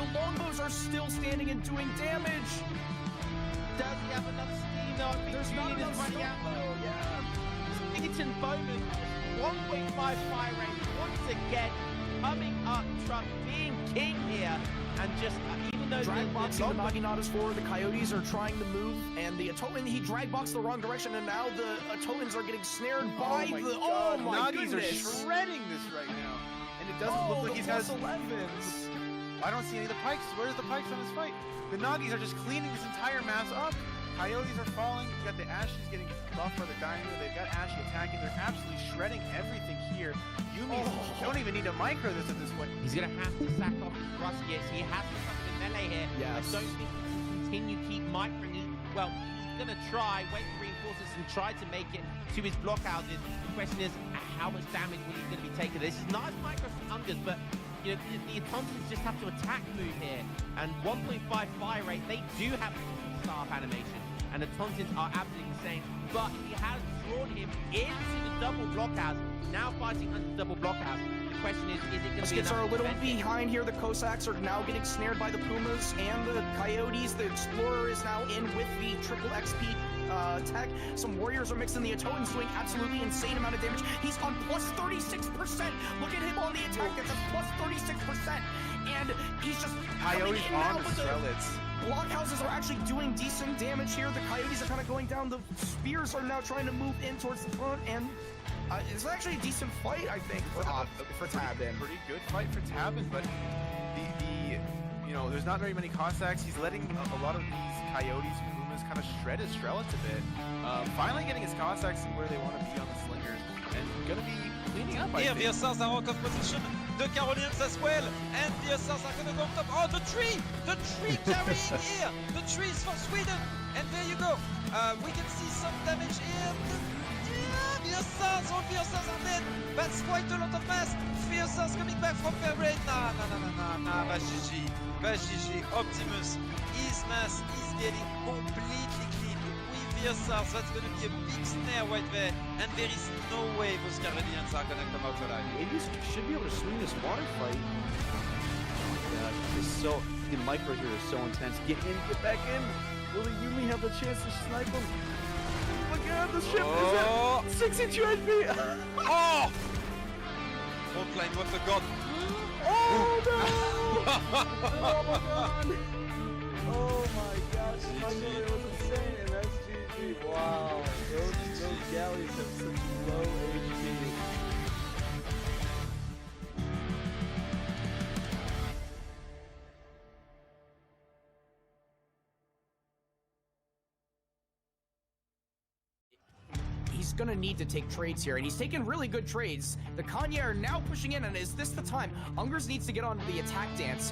The longbows are still standing and doing damage. Does he have enough steam though? I think There's not Julian enough is running stuff, out. though, yeah. Eaton Bowman, 1.5 fire rate once again, coming up truck, being king here, and just even though Drag boxing the Naginatas forward, the Coyotes are trying to move, and the Atoman, he drag boxed the wrong direction, and now the Atomans are getting snared by the. Oh my Nagis goodness! are shredding this right now, and it doesn't look like he's got. 11s. I don't see any of the pikes. Where's the pikes on this fight? The Nagis are just cleaning this entire mass up. Coyotes are falling. You got the Ashes getting buffed by the Dynamo. They've got Ashy attacking. They're absolutely shredding everything here. Yumi don't even need to micro this at this point. He's going to have to sack off his Ruskets. He has to come to melee here. Yes. I don't think he can continue keep microing. Well, he's going to try, wait for reinforcements and try to make it to his blockhouses. The question is, how much damage will he going to be taking? This is nice micro from Ungers, but you know, the Autontons just have to attack move here. And 1.5 fire rate, they do have staff animation. And the Tontons are absolutely insane. But he has drawn him into the double blockhouse. Now fighting under the double blockhouse. The question is it going to be Skits are a little defensive? behind here. The Cossacks are now getting snared by the Pumas and the Coyotes. The Explorer is now in with the triple XP tech. Some warriors are mixing. The Atotans doing absolutely insane amount of damage. He's on plus 36%. Look at him on the attack. That's a plus 36%. And he's just Coyotes coming in on now the with Strelitz. Blockhouses are actually doing decent damage here. The Coyotes are kind of going down. The Spears are now trying to move in towards the front, and it's actually a decent fight, I think, for Tabin. Pretty good fight for Tabin, but you know, there's not very many Cossacks. He's letting a lot of these Coyotes and Pumas kind of shred his Strelitz a bit. Finally getting his Cossacks where they want to be on the Slingers, and gonna be cleaning up. Here, the Assassins are out of position. The Carolinians as well, and the Assassins are gonna go up top. Oh, the tree carrying here. The tree is for Sweden, and there you go. We can see some damage here. The Assassins, all the Assassins are dead. That's quite a lot of mass. The Assassins coming back from their raid. Nah, GG. Optimus, his mass is getting completely clean with the Assassins. That's gonna be a big snare right there, and there is no way those Carolinians are gonna come out alive. Hades should be able to swing this water fight. Oh my gosh, it's so, the micro here is so intense. Get in, get back in. Will the Yumi have a chance to snipe him? Oh my god, the ship is at 62 HP. Oh! Frontline, what a god. Oh no! Oh my god! Oh my gosh, the micro here was insane, and that's GG. Wow, those galleys have such low HP. He's gonna need to take trades here, and he's taking really good trades. The Kanye are now pushing in, and is this the time? Ungers needs to get on the attack dance.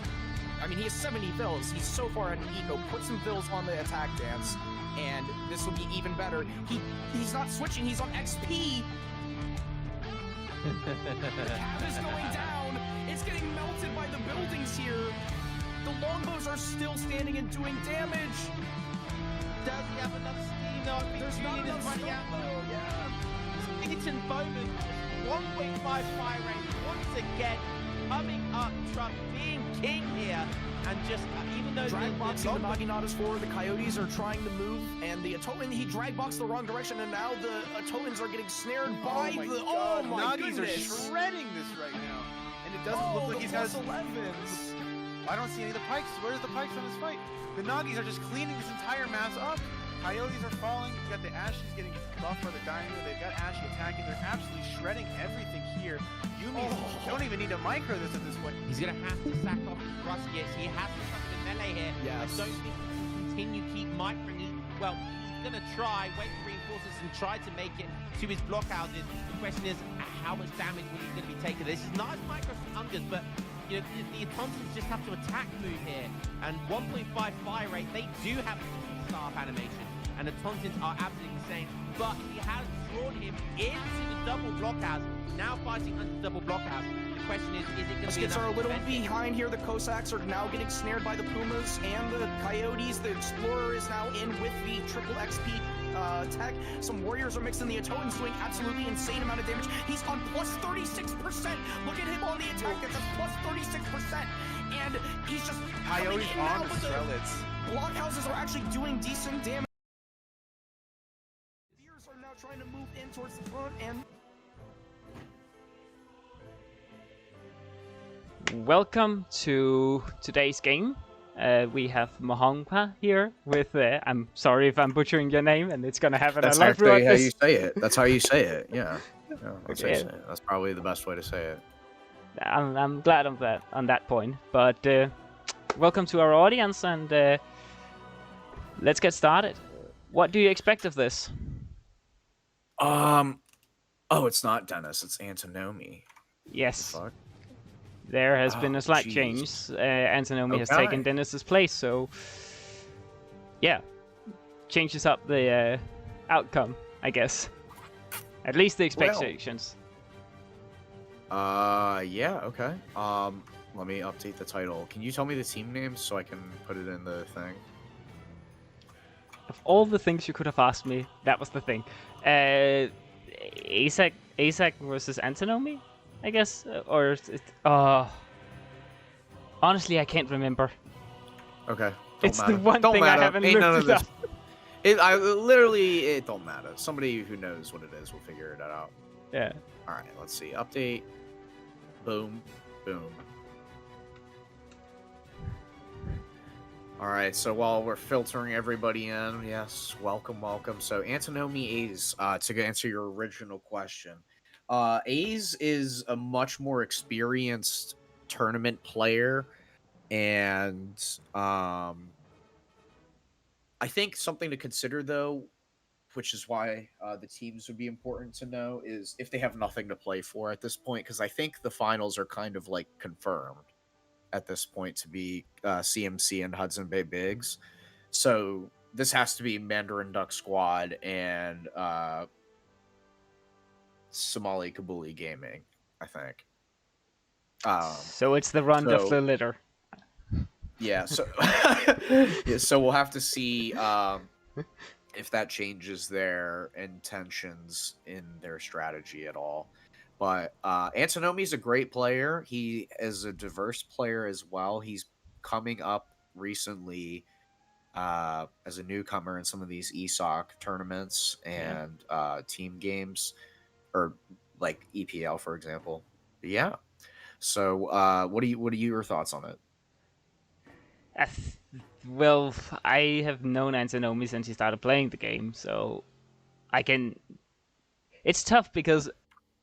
I mean, he has 70 vills. He's so far ahead of Eco. Put some vills on the attack dance, and this will be even better. He's not switching. He's on XP. The cab is going down. It's getting melted by the buildings here. The longbows are still standing and doing damage. Does he have enough steam though? I think There's not Julian enough is running stuff, out. though, yeah. Eaton Bowman, 1.5 fire rate once again, coming up truck, being king here, and just even though Drag boxing the Naginatas forward, the Coyotes are trying to move, and the Atoman, he drag boxed the wrong direction, and now the Atomans are getting snared by the. Oh my Nagis goodness! are shredding this right now, and it doesn't look like he's got. 11s. I don't see any of the pikes. Where's the pikes on this fight? The Nagis are just cleaning this entire mass up. Coyotes are falling. You got the Ashes getting buffed by the Dynamo. They've got Ashy attacking. They're absolutely shredding everything here. Yumi don't even need to micro this at this point. He's going to have to sack off his Ruskets. He has to come to melee here. Yes. I don't think he can continue keep microing. Well, he's going to try, wait for reinforcements and try to make it to his blockhouses. The question is, how much damage will he going to be taking? This is nice micro from Ungers, but you know, the Autontons just have to attack move here. And 1.5 fire rate, they do have staff animation. And the Tontons are absolutely insane. But he has drawn him into the double blockhouse. Now fighting under the double blockhouse. The question is it going to be Skits are a little defensive? behind here. The Cossacks are now getting snared by the Pumas and the Coyotes. The Explorer is now in with the triple XP tech. Some warriors are mixing. The Atotans doing absolutely insane amount of damage. He's on plus 36%. Look at him on the attack. That's a plus 36%. And and he's just Coyote's coming in on now, the but Strelitz. blockhouses are actually doing decent damage. Spears are now trying to move in towards the front, and welcome to today's game. We have Mohongpa here with, I'm sorry if I'm butchering your name, and it's gonna happen That's a lot actually throughout how this. you say it. That's how you say it. Yeah. That's how you Okay. say it. That's probably the best way to say it. I'm glad of that on that point. But welcome to our audience, and let's get started. What do you expect of this? Oh, it's not Dennis. It's Antinomy. Yes, Fuck. there has been Oh, a slight jeez. change. Antinomy has Okay. taken Dennis's place, so yeah, changes up the outcome, I guess. At least the expectations. Yeah, okay. Let me update the title. Can you tell me the team names so I can put it in the thing? Of all the things you could have asked me, that was the thing. Aizamk versus Antinomy, I guess, or honestly, I can't remember. Okay. It's matter. the one Don't thing matter. I haven't Ain't none looked of it this. up. It don't matter. Somebody who knows what it is will figure it out. Yeah. All right, let's see. Update. Boom. Boom. All right, so while we're filtering everybody in, yes, welcome. So Antinomy A's, to answer your original question, A's is a much more experienced tournament player, and I think something to consider though, which is why the teams would be important to know, is if they have nothing to play for at this point, because I think the finals are kind of like confirmed at this point to be CMC and Hudson Bay Bigs. So this has to be Mandarin Duck Squad and Somali Kabuli Gaming, I think. So it's the run of the litter. Yeah, so yeah, so we'll have to see if that changes their intentions in their strategy at all. But Antinomy's a great player. He is a diverse player as well. He's coming up recently as a newcomer in some of these ESOC tournaments and team games, or like EPL, for example. But yeah. So what are your thoughts on it? Well, I have known Antinomy since he started playing the game, so I can. It's tough because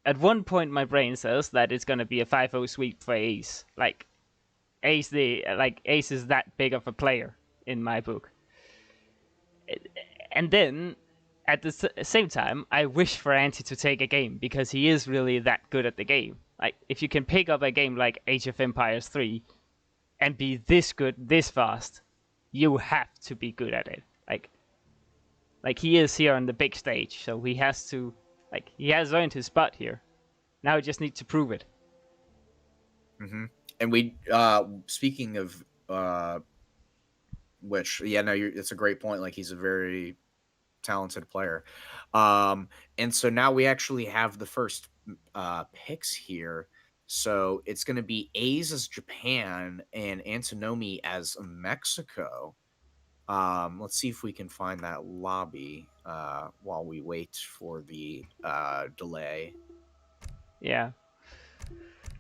at one point my brain says that it's gonna be a 5-0 sweep for Ace. Like Ace is that big of a player in my book. And then at the same time, I wish for Anti to take a game because he is really that good at the game. Like if you can pick up a game like Age of Empires 3 and be this good this fast, you have to be good at it. Like he is here on the big stage, so he has to, like, he has earned his spot here. Now he just needs to prove it. Mm-hmm. And we, speaking of, which, yeah, no, it's a great point. Like, he's a very talented player. And so now we actually have the first picks here. So it's going to be A's as Japan and Antinomy as Mexico. Let's see if we can find that lobby while we wait for the delay. Yeah.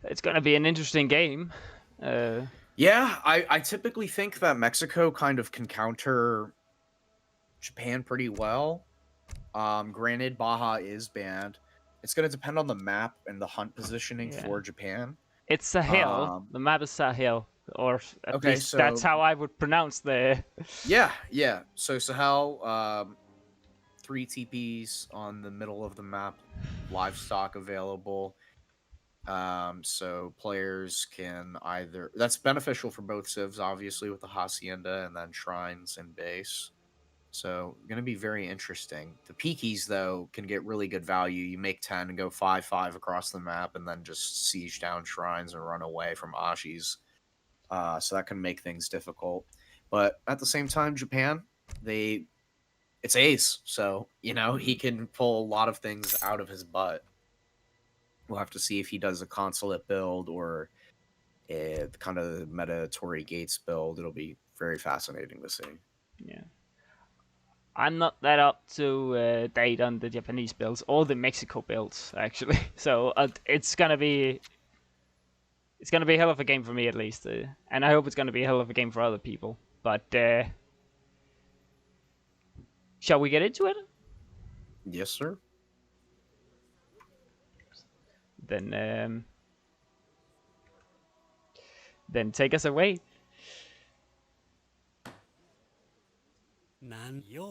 It's gonna be an interesting game. Yeah, I typically think that Mexico kind of can counter Japan pretty well. Granted, Baja is banned. It's going to depend on the map and the hunt positioning for Japan. It's Sahel. The map is Sahel, or at least so that's how I would pronounce the. Yeah. So Sahel, 3 TPs on the middle of the map, livestock available. So players can either, that's beneficial for both civs, obviously, with the hacienda and then shrines and base. So going to be very interesting. The Peakies, though, can get really good value. You make 10 and go 5-5 across the map and then just siege down shrines and run away from Ashis. So that can make things difficult. But at the same time, Japan, it's Ace. So, he can pull a lot of things out of his butt. We'll have to see if he does a consulate build or kind of the meta Tory Gates build. It'll be very fascinating to see. Yeah. I'm not that up to date on the Japanese builds or the Mexico builds actually. So it's gonna be a hell of a game for me at least, and I hope it's gonna be a hell of a game for other people. But shall we get into it? Yes, sir. Then take us away.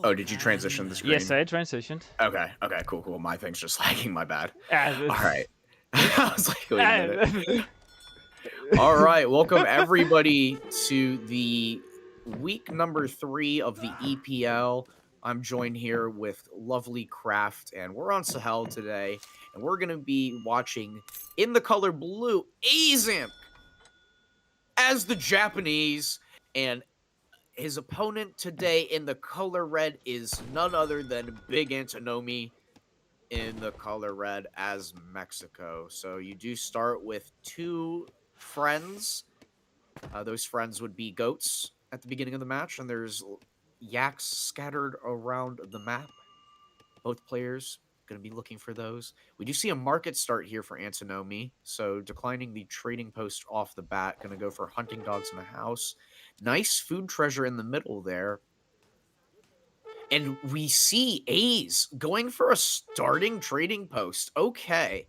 Oh, did you transition the screen? Yes, I transitioned. Okay, cool. My thing's just lagging, my bad. All Right. I was like, wait a minute. All right, welcome everybody to the week number 3 of the EPL. I'm joined here with lovely Kraft, and we're on Sahel today, and we're going to be watching in the color blue, Aizamk as the Japanese, and his opponent today in the color red is none other than Big Antinomy in the color red as Mexico. So you do start with 2 friends. Those friends would be goats at the beginning of the match, and there's yaks scattered around the map. Both players going to be looking for those. We do see a market start here for Antinomy, so declining the trading post off the bat, going to go for hunting dogs in the house. Nice food treasure in the middle there. And we see A's going for a starting trading post. Okay.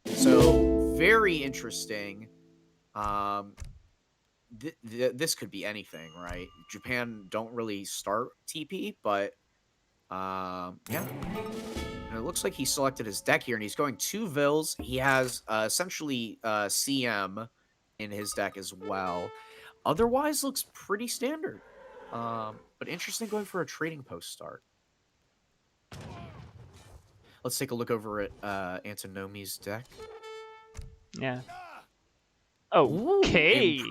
So, very interesting. This could be anything, right? Japan don't really start TP, but yeah. And it looks like he selected his deck here, and he's going 2 Vils. He has essentially CM in his deck as well. Otherwise, looks pretty standard. But interesting going for a trading post start. Let's take a look over at Antinomy's deck. Yeah. Okay.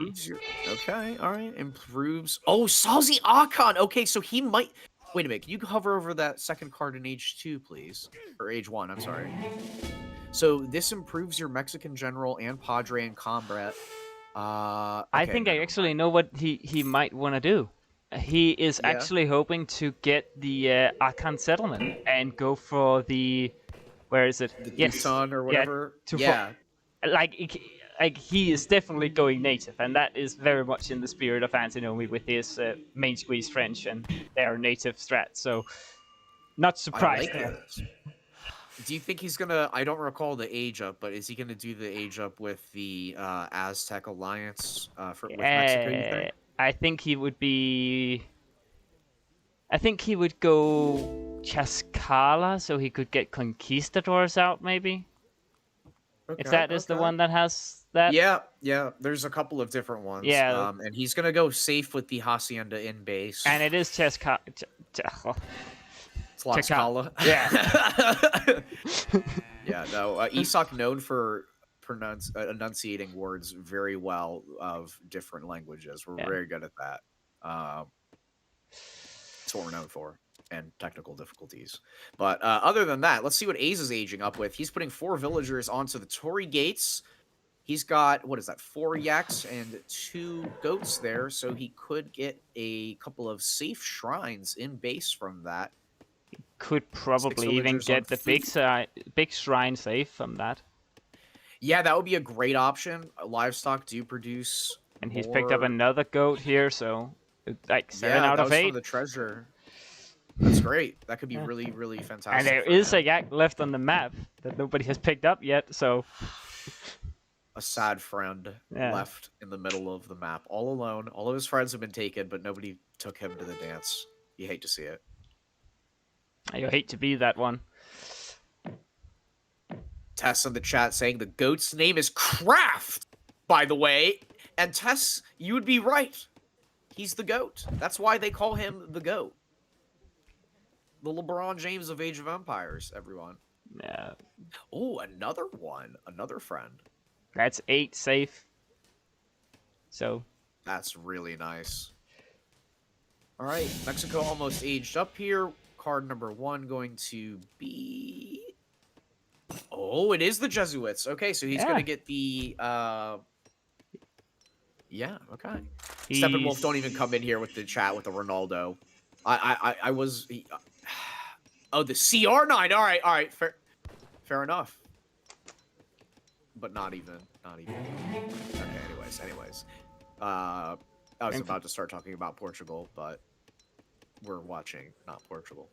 Okay, all right. Improves. Oh, Salzi Akon. Okay, so he might. Wait a minute. Can you hover over that second card in age 2, please? Or age 1, I'm sorry. So this improves your Mexican general and Padre in combat. Okay, I think I actually know what he might want to do. He is actually hoping to get the Akan settlement and go for the, where is it? The Tucson or whatever. Like he is definitely going native, and that is very much in the spirit of Antinomy with his main squeeze French and their native strat. So, not surprised. I like this. Do you think he's gonna? I don't recall the age up, but is he gonna do the age up with the Aztec Alliance with Mexico? You think? I think he would be. I think he would go Chascala so he could get Conquistadors out, maybe. Okay, if that is the one that has that. Yeah. There's a couple of different ones. Yeah. And he's gonna go safe with the Hacienda in base. And it is Chascala. Tlaxcala. Yeah. Yeah. No. Isak known for enunciating words very well of different languages. We're very good at that. That's what we're known for, and technical difficulties. But other than that, let's see what A's is aging up with. He's putting 4 villagers onto the Tory Gates. He's got, what is that, 4 yaks and 2 goats there, so he could get a couple of safe shrines in base from that. Could probably even get the big shrine safe from that. Yeah, that would be a great option. Livestock do produce. And he's picked up another goat here, so like 7 out of 8. From the treasure. That's great. That could be really, really fantastic. And there is a yak left on the map that nobody has picked up yet, so. A sad friend left in the middle of the map, all alone. All of his friends have been taken, but nobody took him to the dance. You hate to see it. You hate to be that one. Tess in the chat saying the goat's name is Kraft, by the way. And Tess, you would be right. He's the goat. That's why they call him the goat. The LeBron James of Age of Empires, everyone. Yeah. Oh, another one. Another friend. That's 8 safe. So. That's really nice. All right. Mexico almost aged up here. Card number 1 going to be... Oh, it is the Jesuits. Okay, so he's going to get the Yeah, okay. Steppenwolf don't even come in here with the chat with the Ronaldo. I was... oh, the CR9. All right. Fair enough. But not even. Okay, anyways. I was about to start talking about Portugal, but we're watching, not Portugal.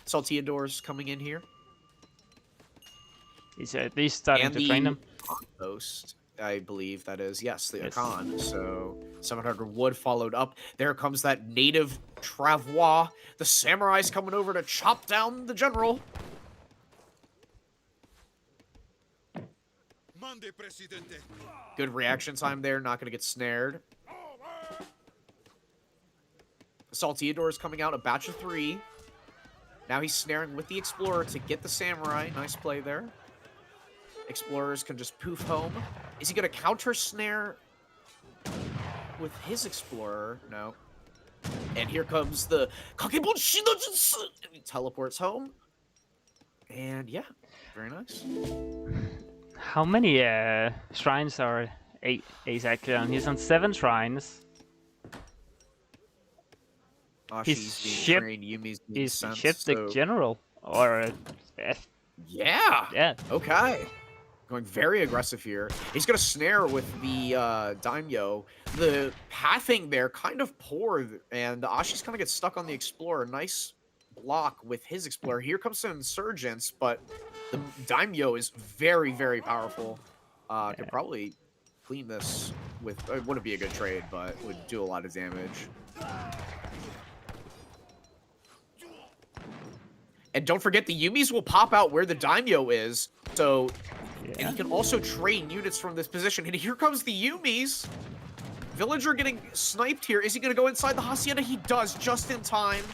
Salteador's coming in here. He's at least starting to train them. Post, I believe that is. Yes, the Akan. So 700 wood followed up. There comes that native Travois. The Samurai's coming over to chop down the general. Good reaction time there. Not going to get snared. Salteador is coming out, a batch of 3. Now he's snaring with the Explorer to get the Samurai. Nice play there. Explorers can just poof home. Is he going to counter snare with his Explorer? No. And here comes the Kakebon Shinojutsu. And he teleports home. And yeah, very nice. How many shrines are Aizamk on? He's on 7 shrines. He's shipped the general. Or... Yeah. Okay. Going very aggressive here. He's going to snare with the Daimyo. The pathing there kind of poor, and Ashi's kind of gets stuck on the Explorer. Nice block with his Explorer. Here comes some Insurgents, but the Daimyo is very, very powerful. Could probably clean this with... It wouldn't be a good trade, but would do a lot of damage. And don't forget, the Yumis will pop out where the Daimyo is, so... And he can also train units from this position. And here comes the Yumis! Villager getting sniped here. Is he going to go inside the Hacienda? He does, just in time.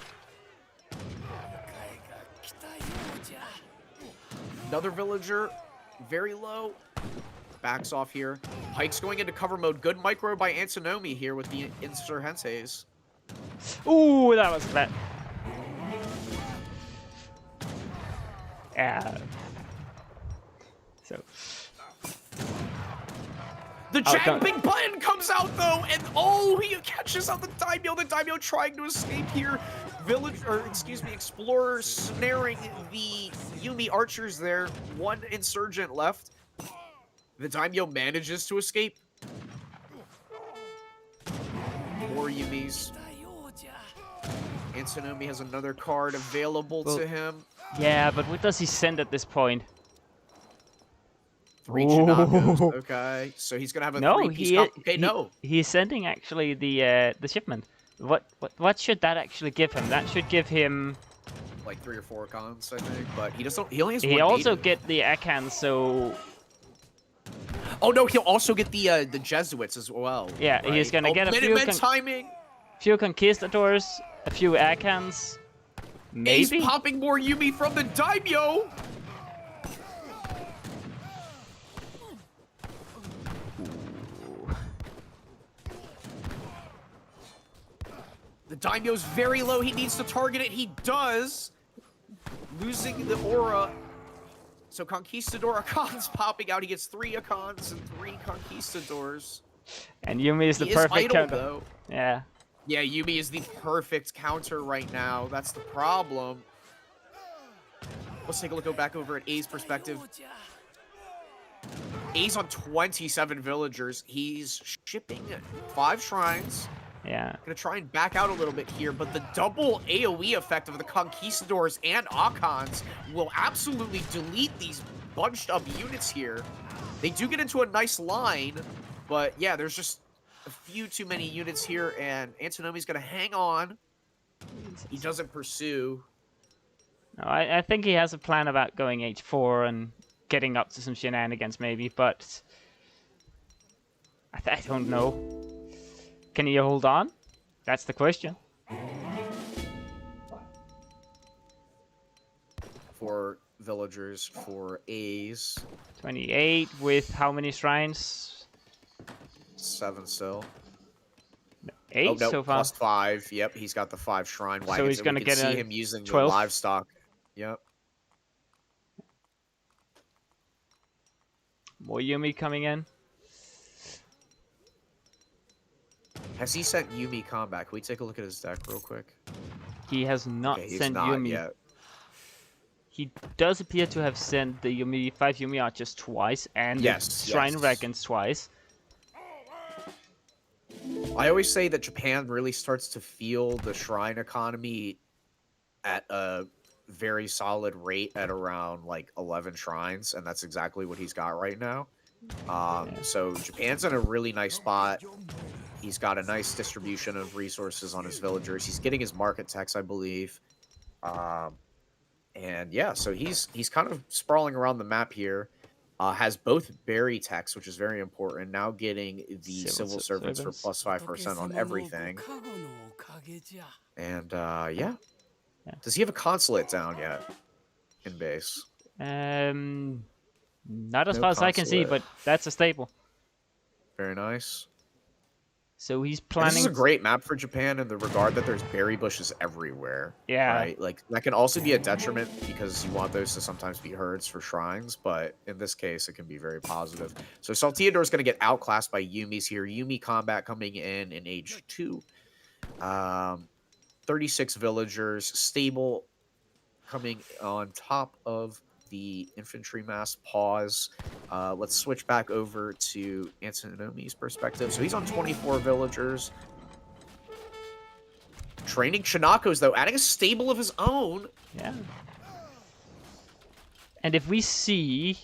Another Villager, very low. Backs off here. Pike's going into cover mode. Good micro by Antinomy here with the Insurgentes. Ooh, that was bad. Yeah. So. The jabbing button comes out though, and oh, he catches out the Daimyo. The Daimyo trying to escape here. Explorer snaring the Yumi archers there. 1 insurgent left. The Daimyo manages to escape. More Yumis. Antinomy has another card available to him. Yeah, but what does he send at this point? 3 Chinagos. Okay, so he's gonna have a 3-piece. He's sending actually the shipment. What should that actually give him? That should give him like 3 or 4 cons, I think. But he doesn't. He only has 1 He also native. get the Akan, so. Oh no, he'll also get the Jesuits as well. Yeah, right? He's gonna get a few conquistadors, a few Akans. Maybe. He's popping more Yumi from the Daimyo. The Daimyo's very low. He needs to target it. He does. Losing the aura. So Conquistador Akan's popping out. He gets 3 Akans and 3 Conquistadors. And Yumi is the perfect counter. Though. Yeah. Yeah, Yumi is the perfect counter right now. That's the problem. Let's take a look. Go back over at A's perspective. A's on 27 villagers. He's shipping 5 shrines. Yeah. Gonna try and back out a little bit here, but the double AoE effect of the Conquistadors and Akans will absolutely delete these bunched up units here. They do get into a nice line, but yeah, there's just a few too many units here, and Antinomy's gonna hang on. He doesn't pursue. No, I think he has a plan about going H4 and getting up to some shenanigans maybe, but I don't know. Can he hold on? That's the question. 4 villagers for A's. 28 with how many shrines? 7 still. No, 8 so far. Plus 5. Yep, he's got the 5 shrine wagons. So he's gonna get see him using 12? the livestock. Yep. More Yumi coming in. Has he sent Yumi combat? Can we take a look at his deck real quick? He has not Okay, he's sent not Yumi. yet. He does appear to have sent the Yumi 5 Yumi Archers twice and the Shrine yes. Dragons twice. I always say that Japan really starts to feel the shrine economy at a very solid rate at around like 11 shrines, and that's exactly what he's got right now. So Japan's in a really nice spot. He's got a nice distribution of resources on his villagers. He's getting his market techs, I believe. And yeah, so he's kind of sprawling around the map here. Has both berry techs, which is very important. Now getting the civil servants for plus 5% on everything. And yeah. Does he have a consulate down yet in base? Not as No far as I can see, consulate. but that's a staple. Very nice. So he's And planning. this is a great map for Japan in the regard that there's berry bushes everywhere. Yeah. Right? Like, that can also be a detriment because you want those to sometimes be herds for shrines, but in this case, it can be very positive. So Salteador's going to get outclassed by Yumi's here. Yumi combat coming in age 2. 36 villagers. Stable coming on top of the infantry mass. Pause. Let's switch back over to Antinomy's perspective. So he's on 24 villagers. Training Chinakos, though, adding a stable of his own. Yeah. And if we see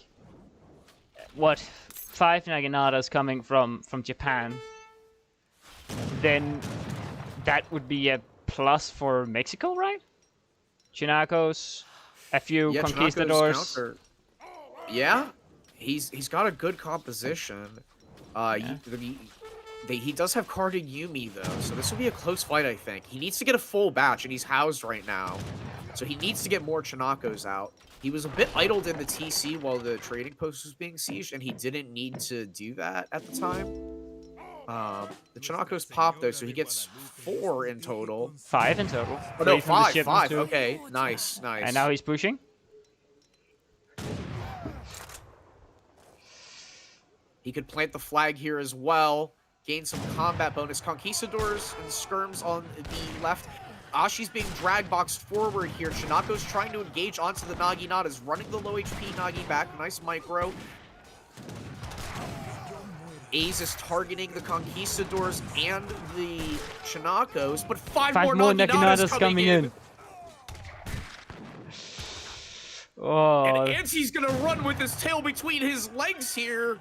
what 5 Naginatas coming from Japan, then that would be a plus for Mexico, right? Chinakos, a few Yeah, conquistadors. Chinakos counter. Yeah, he's got a good composition. He does have carded Yumi though, so this will be a close fight. I think he needs to get a full batch, and he's housed right now, so he needs to get more Chinakos out. He was a bit idled in the TC while the trading post was being sieged, and he didn't need to do that at the time. The Chinakos pop though, so he gets 4 in total. 5 in total. Oh no, 3 from the 5. shipments too. Okay, nice. And now he's pushing. He could plant the flag here as well. Gain some combat bonus. Conquistadors and skirms on the left. Ashi's being drag boxed forward here. Chinako's trying to engage onto the Naginatas, running the low HP Nagi back. Nice micro. Aze is targeting the Conquistadors and the Chinakos, but 5 more Naginatas coming in. Oh. And Anti's gonna run with his tail between his legs here.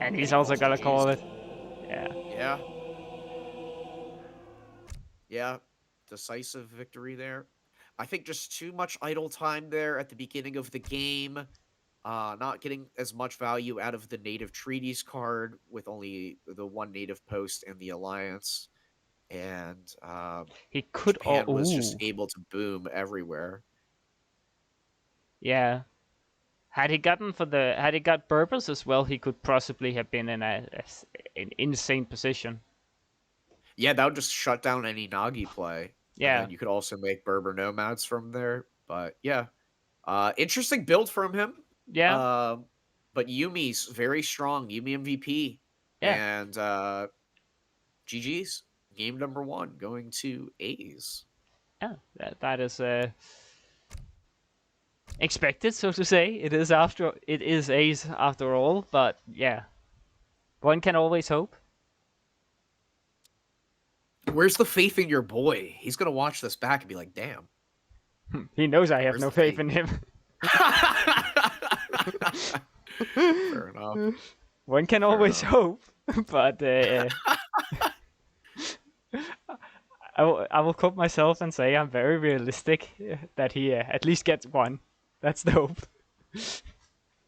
And he's also gonna call it. Yeah. Yeah. Yeah. Decisive victory there. I think just too much idle time there at the beginning of the game. Not getting as much value out of the native treaties card with only the 1 native post and the alliance. And he could Japan was just able to boom everywhere. Yeah. Had he got Berbers as well, he could possibly have been in an insane position. Yeah, that would just shut down any Nagi play. Yeah. And you could also make Berber nomads from there. But yeah. Interesting build from him. Yeah. But Yumi's very strong. Yumi MVP. Yeah. And GG's. Game number 1 going to A's. Yeah, that is expected, so to say. It is A's after all, but yeah. One can always hope. Where's the faith in your boy? He's gonna watch this back and be like, damn. He knows I have Where's no the faith in him. Fair enough. One can always hope, but I will quote myself and say I'm very realistic that he at least gets 1. That's the hope.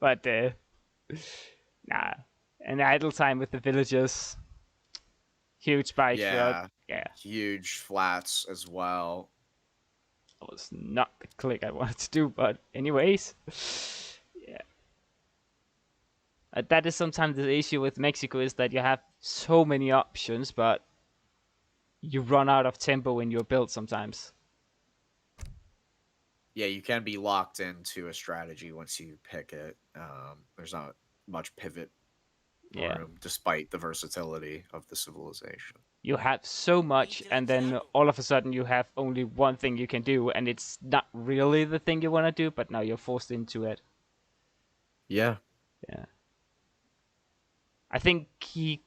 But nah, and idle time with the villagers. Huge spike. Yeah. Yeah. Huge flats as well. That was not the click I wanted to do, but anyways. Yeah. That is sometimes the issue with Mexico, is that you have so many options, but you run out of tempo in your build sometimes. Yeah, you can be locked into a strategy once you pick it. There's not much pivot Yeah. room, despite the versatility of the civilization. You have so much, and then all of a sudden you have only one thing you can do, and it's not really the thing you want to do, but now you're forced into it. Yeah. Yeah. I think he.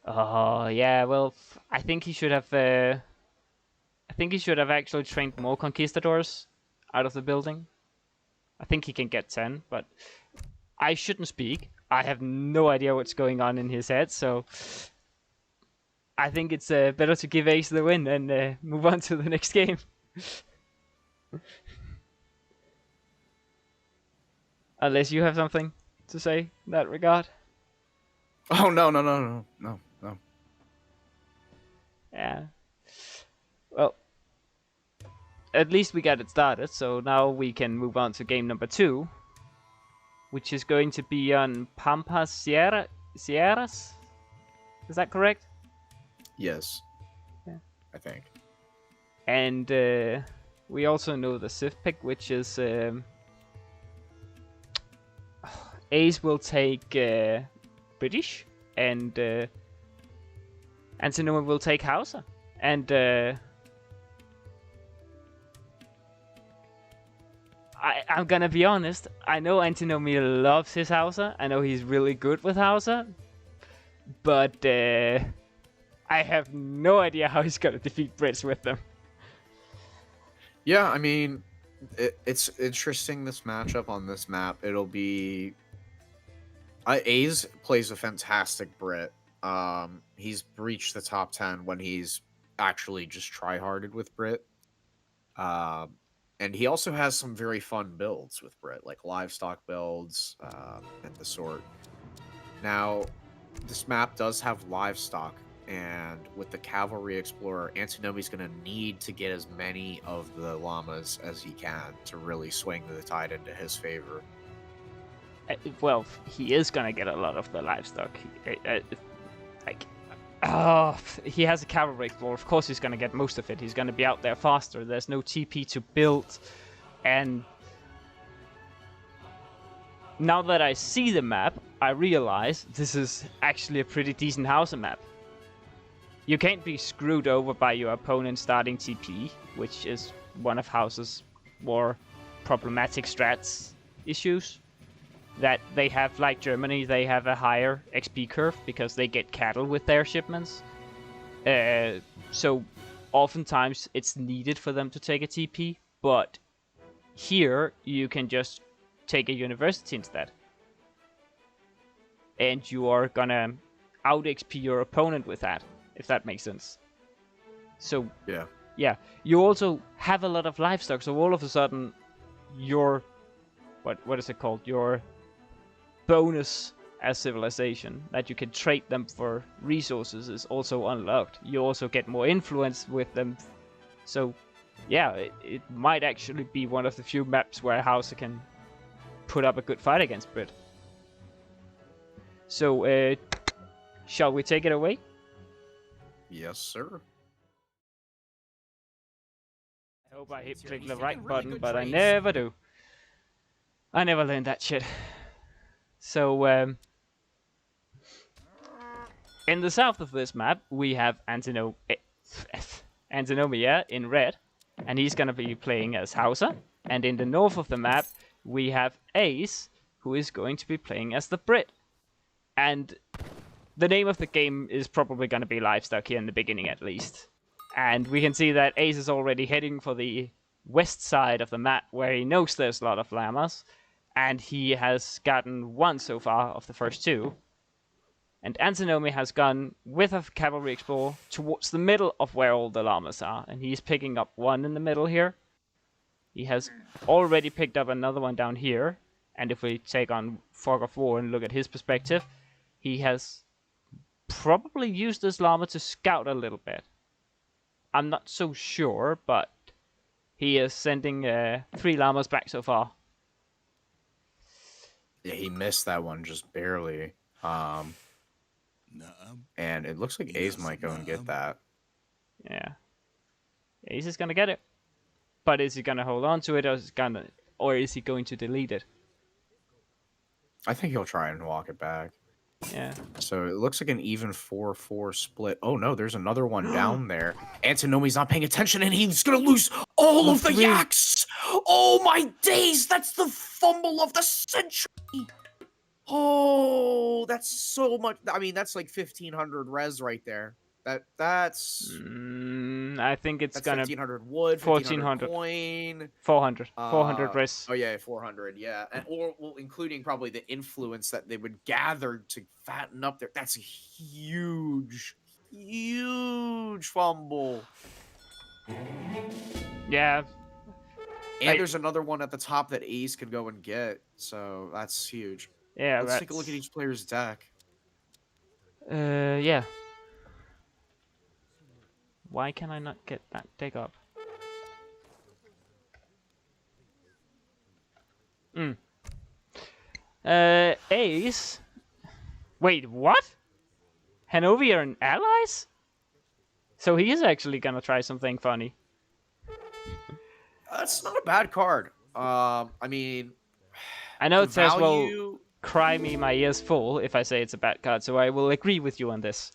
Oh yeah, well, I think he should have. I think he should have actually trained more conquistadors out of the building. I think he can get 10, but I shouldn't speak. I have no idea what's going on in his head, so I think it's better to give Ace the win and move on to the next game. Unless you have something to say in that regard. Oh no. Yeah. Well, at least we got it started, so now we can move on to game number 2, which is going to be on Pampas Sierras? Is that correct? Yes. Yeah. I think. And we also know the Civ pick, which is Ace will take British, and Antinomy will take Hausa. And I'm gonna be honest, I know Antinomy loves his Hausa, I know he's really good with Hausa, but I have no idea how he's gonna defeat Brits with them. Yeah, I mean, it's interesting, this matchup on this map. It'll be... Aze plays a fantastic Brit. He's breached the top 10 when he's actually just tryharded with Brit. And he also has some very fun builds with Brit, like livestock builds and the sort. Now, this map does have livestock, and with the Cavalry Explorer, Antinomy's going to need to get as many of the llamas as he can to really swing the tide into his favor. Well, he is gonna get a lot of the livestock. He has a Cavalry Explorer. Of course he's gonna get most of it. He's gonna be out there faster. There's no TP to build. And now that I see the map, I realize this is actually a pretty decent Hausa map. You can't be screwed over by your opponent starting TP, which is one of Hausa's more problematic strats issues. That they have, like Germany, they have a higher XP curve because they get cattle with their shipments. So oftentimes it's needed for them to take a TP, but here you can just take a university instead. And you are gonna out XP your opponent with that, if that makes sense. So yeah, you also have a lot of livestock, so all of a sudden your what is it called? Your bonus as civilization, that you can trade them for resources, is also unlocked. You also get more influence with them. So yeah, it might actually be one of the few maps where Hausa can put up a good fight against Brit. So shall we take it away? Yes, sir. I hope I Trades here. click He's the taking right really button, good but I trades. never do. I never learned that shit. So, in the south of this map, we have Antinomy in red, and he's gonna be playing as Hausa. And in the north of the map, we have Ace, who is going to be playing as the Brit. And the name of the game is probably gonna be Livestock here in the beginning, at least. And we can see that Ace is already heading for the west side of the map, where he knows there's a lot of llamas. And he has gotten one so far of the first two. And Antinomy has gone with a Cavalry Explorer towards the middle of where all the llamas are. And he's picking up one in the middle here. He has already picked up another one down here. And if we take on Fog of War and look at his perspective, he has probably used this llama to scout a little bit. I'm not so sure, but he is sending 3 llamas back so far. Yeah, he missed that one just barely. And it looks like Ace might go and get that. Yeah. Ace is gonna get it. But is he gonna hold on to it, or is he going to delete it? I think he'll try and walk it back. Yeah. So it looks like an even 4-4 split. Oh no, there's another one down there. Antinomy's not paying attention and he's gonna lose all of the yaks! Oh my days! That's the fumble of the century! Oh, that's so much. I mean, that's like 1500 res right there. That's I think it's gonna 1500 wood, 1400 coin, 400 res. Oh yeah, 400. Yeah, and or well, including probably the influence that they would gather to fatten up there. That's a huge, huge fumble. Yeah. And there's another one at the top that Ace could go and get. So that's huge. Yeah. Let's take a look at each player's deck. Yeah. Why can I not get that deck up? Ace? Wait, what? Hanover and allies? So he is actually gonna try something funny. That's not a bad card. I mean, I know it says, well, value- cry me my ears full if I say it's a bad card, so I will agree with you on this.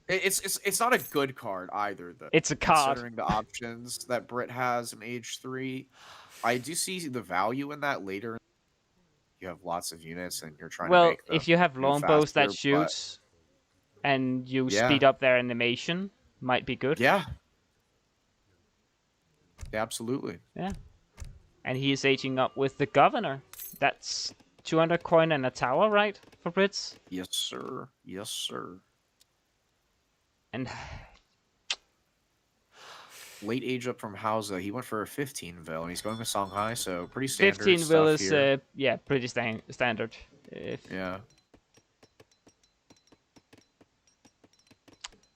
It's not a good card either, though. It's a card. Considering the options that Brit has in Age 3. I do see the value in that later. You have lots of units and you're trying to make them if you have move longbows that faster, shoots and you Yeah. speed up their animation, might be good. Yeah. Yeah, absolutely. Yeah. And he is aging up with the governor. That's 200 coin and a tower, right? For Brits? Yes, sir. Yes, sir. And late age up from Hausa. He went for a 15 Vil, and he's going with Shanghai, so pretty standard 15 will is, here. yeah, pretty standard. Yeah.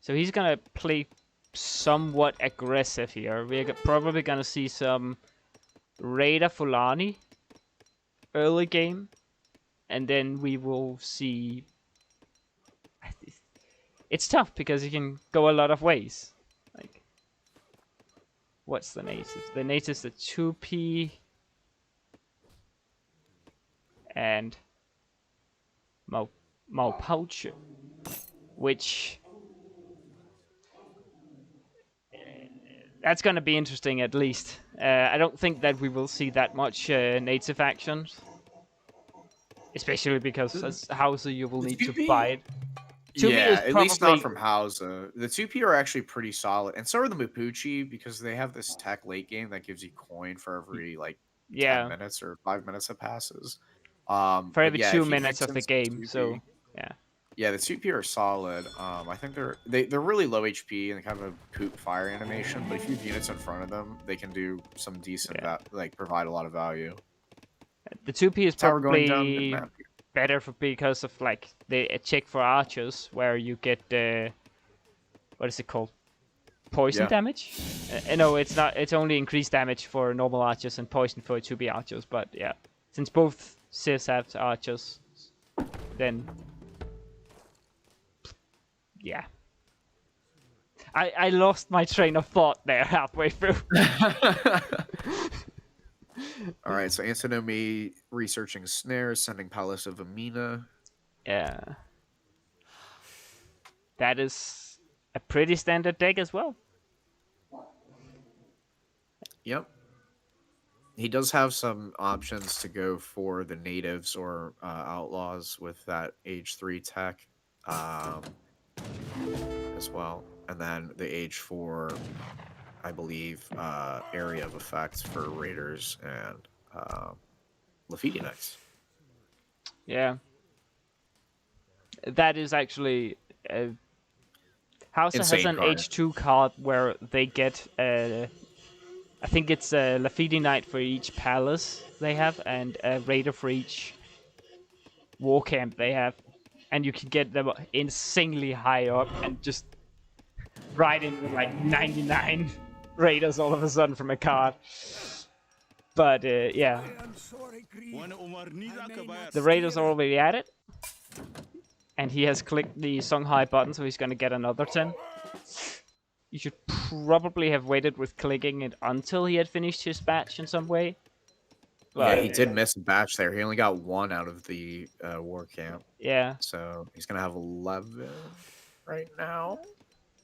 So he's gonna play somewhat aggressive here. We're probably gonna see some Raider Fulani early game, and then we will see. It's tough because you can go a lot of ways. Like, what's the native? The native's the 2P and Maupauche, which that's gonna be interesting at least. I don't think that we will see that much native actions, especially because as Hausa you will need to buy it. 2P Yeah, is at least not probably- from Hausa. The 2P are actually pretty solid, and so are the Mapuche because they have this tech late game that gives you coin for every like 10 minutes or 5 minutes that passes. For but every yeah, 2 if you minutes mix of the in some game. 2P So yeah, yeah, the 2P are solid. I think they're really low HP and they kind of a poop fire animation, but if you have units in front of them, they can do some decent like provide a lot of value. the 2P is Tower going down probably mid-map. better because of like the check for archers where you get what is it called? Poison damage? No, it's not. It's only increased damage for normal archers and poison for 2B archers. But yeah, since both Cis have archers, then yeah. I lost my train of thought there halfway through. All right, so Antinomy researching snares, sending Palace of Amina. Yeah. That is a pretty standard deck as well. Yep. He does have some options to go for the natives or outlaws with that Age 3 tech as well. And then the Age 4, I believe, area of effect for Raiders and Lafiti Knights. Yeah. That is actually... Hausa has Insane an card. H2 card where they get... I think it's a Lafiti Knight for each palace they have, and a Raider for each war camp they have. And you can get them insanely high up and just ride in with like 99 Raiders all of a sudden from a card. But yeah. The Raiders are already at it. And he has clicked the Shanghai button, so he's gonna get another 10. you should probably have waited with clicking it until he had finished his batch in some way. Yeah, But he did miss a batch there. He only got 1 out of the war camp. yeah, So he's going to have 11 right now.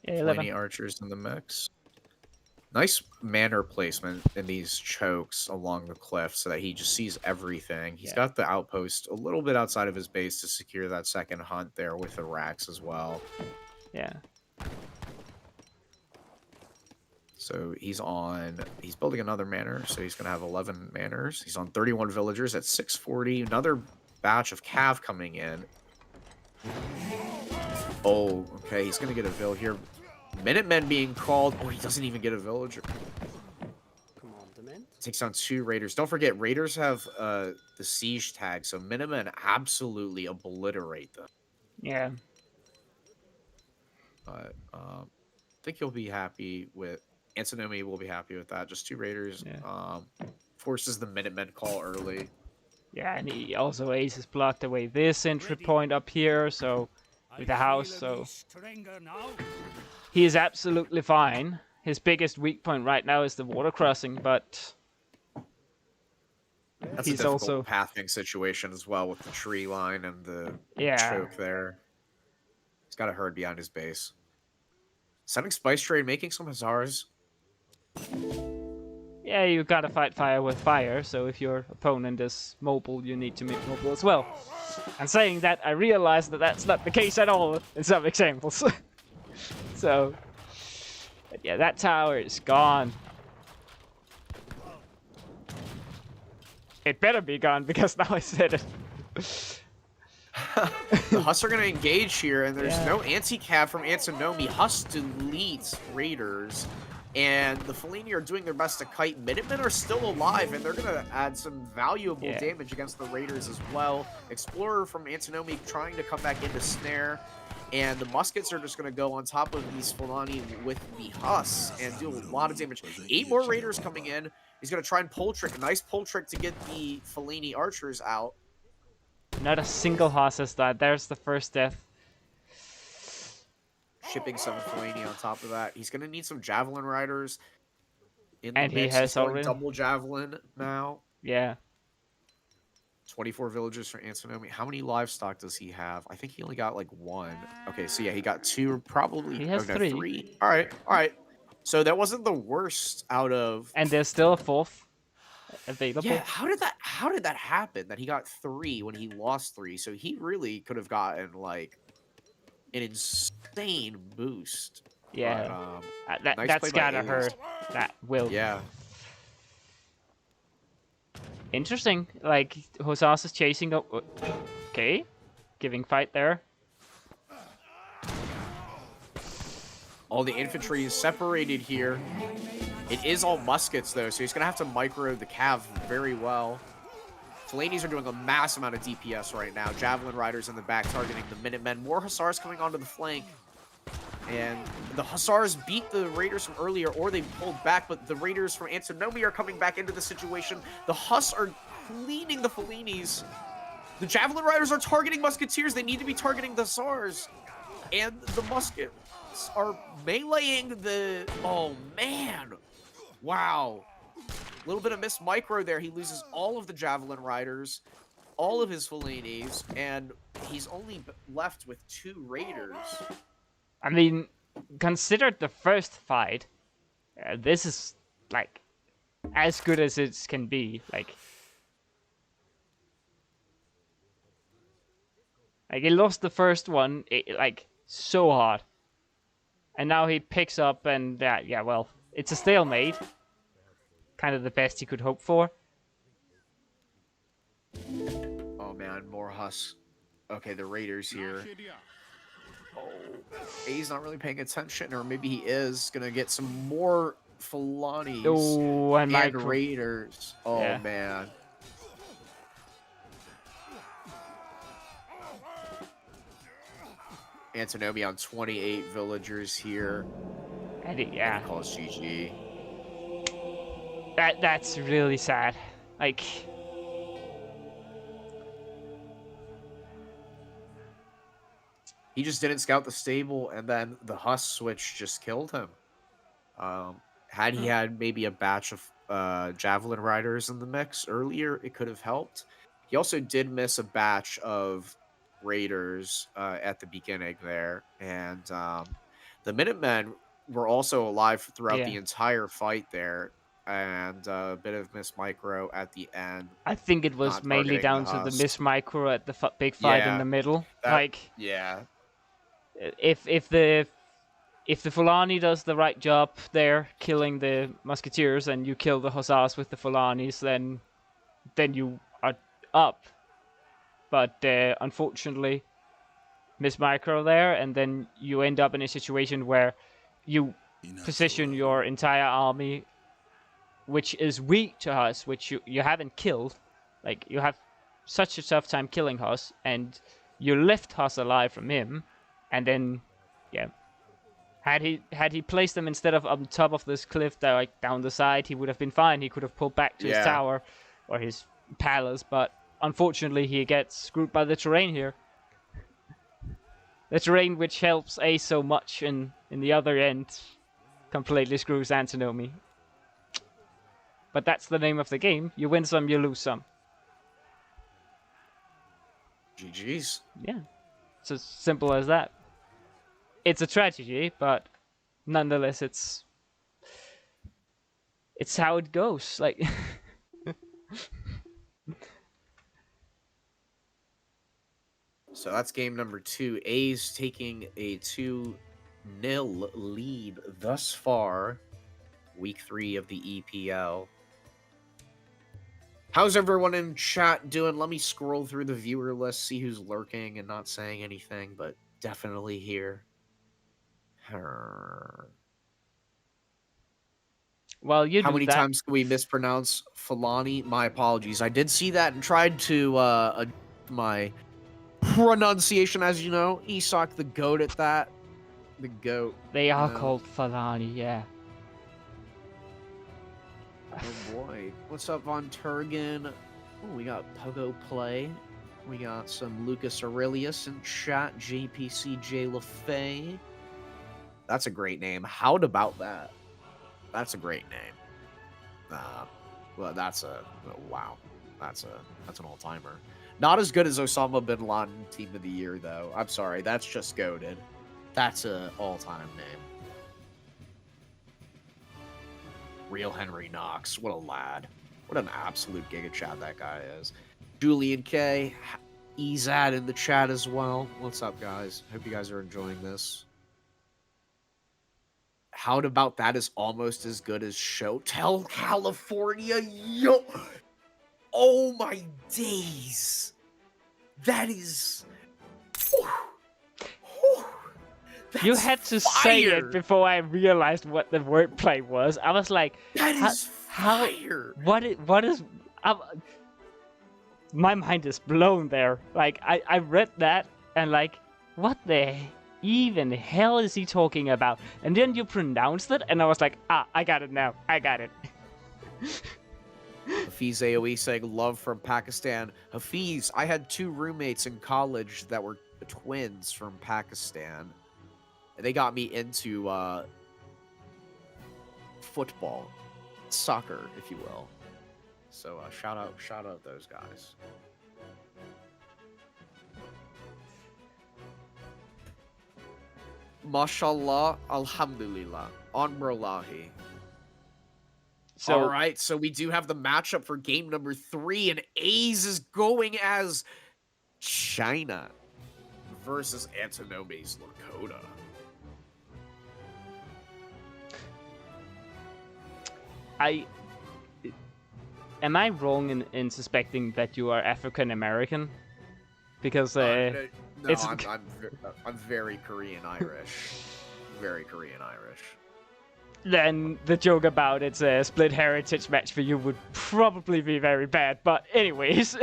yeah, 11. Flaney archers in the mix. Nice manner placement in these chokes along the cliff so that he just sees everything. He's got the outpost a little bit outside of his base to secure that second hunt there with the racks as well. Yeah. So he's building another manor, so he's going to have 11 manors. He's on 31 villagers at 640. Another batch of cav coming in. Oh, okay, he's going to get a vill here. Minutemen being called. Oh, he doesn't even get a villager. Commandment. Takes on 2 raiders. Don't forget, raiders have the siege tag, so Minutemen absolutely obliterate them. Yeah. But I think he'll be happy with... Antinomy will be happy with that. Just 2 raiders. Yeah. Forces the Minutemen call early. Yeah, and he also aces blocked away this entry point up here, so with the house, so he is absolutely fine. His biggest weak point right now is the water crossing, but That's he's a difficult also pathing situation as well with the tree line and the yeah. choke there. He's got a herd behind his base. Sending Spice Trade, making some Hussars. Yeah, you gotta fight fire with fire, so if your opponent is mobile, you need to make mobile as well. And saying that, I realize that that's not the case at all in some examples. So, but yeah, that tower is gone. It better be gone, because now I said it. The Huss are going to engage here, and there's Yeah. no anti-cav from Antinomy. Huss deletes Raiders, and the Fellini are doing their best to kite. Minutemen are still alive, and they're going to add some valuable damage against the Raiders as well. Explorer from Antinomy trying to come back into snare, and the muskets are just going to go on top of these Fellini with the Huss and do a lot of damage. 8 more Raiders coming in. He's going to try and pull trick, a nice pull trick to get the Fellini archers out. Not a single Haas has died. There's the first death. Shipping some Fellini on top of that. He's going to need some Javelin Riders in the And mix. he has He's going already. double Javelin now. Yeah. 24 villagers for Antinomy. How many livestock does he have? I think he only got like 1. Okay, so yeah, he got 2, probably. He has 3. All right, all right. So that wasn't the worst out of... And there's still a 4th available. Yeah, how did that happen? That he got 3 when he lost 3. So he really could have gotten like an insane boost. Yeah. But, nice that's play by gotta A's. hurt. That will. Yeah. Interesting. Like Hosas is chasing up. Okay. Giving fight there. All the infantry is separated here. It is all muskets, though, so he's going to have to micro the cav very well. Fellini's are doing a mass amount of DPS right now. Javelin Riders in the back targeting the Minutemen. More Hussars coming onto the flank. And the Hussars beat the Raiders from earlier, or they pulled back, but the Raiders from Antinomy are coming back into the situation. The Huss are cleaning the Fellinis. The Javelin Riders are targeting Musketeers. They need to be targeting the Hussars. And the Muskets are meleeing the... Oh, man. Wow. A little bit of missed micro there. He loses all of the Javelin Riders, all of his Fellinis, and he's only left with 2 Raiders. I mean, considered the first fight, this is, like, as good as it can be. Like he lost the first one, like, so hard. And now he picks up and, yeah, well, it's a stalemate. Kind of the best he could hope for. Oh, man, more Huss. Okay, the Raiders here. Oh, A's not really paying attention, or maybe he is. Gonna get some more Fellanis Oh, and Raiders. Oh, yeah. man. Antinomy on 28 villagers here. And yeah. And he calls GG. That's really sad. Like... He just didn't scout the stable, and then the Huss switch just killed him. Had he had maybe a batch of javelin riders in the mix earlier, it could have helped. He also did miss a batch of raiders at the beginning there, and the Minutemen were also alive throughout the Yeah. entire fight there, and a bit of miss micro at the end, I think it was not mainly targeting the down to the miss husk. micro at the big fight in Yeah, the middle. that Like, yeah, if the Fulani does the right job there, killing the musketeers, and you kill the hussars with the Fulanis, then you are up. But unfortunately, miss micro there, and then you end up in a situation where you position your entire army, which is weak to Huss, which you haven't killed. Like, you have such a tough time killing Huss, and you left Huss alive from him, and then, yeah. Had he placed them instead of on top of this cliff, like down the side, he would have been fine. He could have pulled back to his Yeah. tower or his palace, but unfortunately he gets screwed by the terrain here. The terrain which helps Ace so much, and in the other end, completely screws Antinomy. But that's the name of the game. You win some, you lose some. GG's. Yeah, it's as simple as that. It's a tragedy, but nonetheless, it's how it goes. Like, So that's game number 2. A's taking a 2-0 lead thus far. Week 3 of the EPL. How's everyone in chat doing? Let me scroll through the viewer list, see who's lurking and not saying anything, but definitely here. well, you How do many that. times can we mispronounce Fulani? My apologies. I did see that and tried to adjust my pronunciation, as you know. Aizamk the GOAT at that. The GOAT. They are No. called Falani, yeah. Oh boy. What's up, Von Turgan? Oh, we got Pogo Play. We got some Lucas Aurelius in chat. JPCJ LaFay. That's a great name. How'd about that? That's a great name. Well, that's a wow. That's an all-timer. Not as good as Osama bin Laden Team of the Year, though. I'm sorry. That's just goated. That's a all-time name. Real Henry Knox. What a lad. What an absolute giga chat that guy is. Julian K. Ezad in the chat as well. What's up, guys? Hope you guys are enjoying this. How'd about that is almost as good as Showtell California? Yo! Oh my days! That is... You That's had to say fire. it before I realized what the wordplay was. I was like, That how- is how- fire! what is... my mind is blown there. Like, I read that, and like, what the even hell is he talking about? And then you pronounced it, and I was like, I got it now. I got it. Hafiz AOE saying love from Pakistan. Hafiz, I had 2 roommates in college that were twins from Pakistan. They got me into football, soccer, if you will. So shout out those guys. Mashallah, alhamdulillah, onbrallahi. So, All right, so we do have the matchup for game number 3, and A's is going as China versus Antinomy's Lakota. am I wrong in suspecting that you are African American? Because No, it's- I'm very Korean Irish. Very Korean Irish. then the joke about it's a split heritage match for you would probably be very bad. But anyways,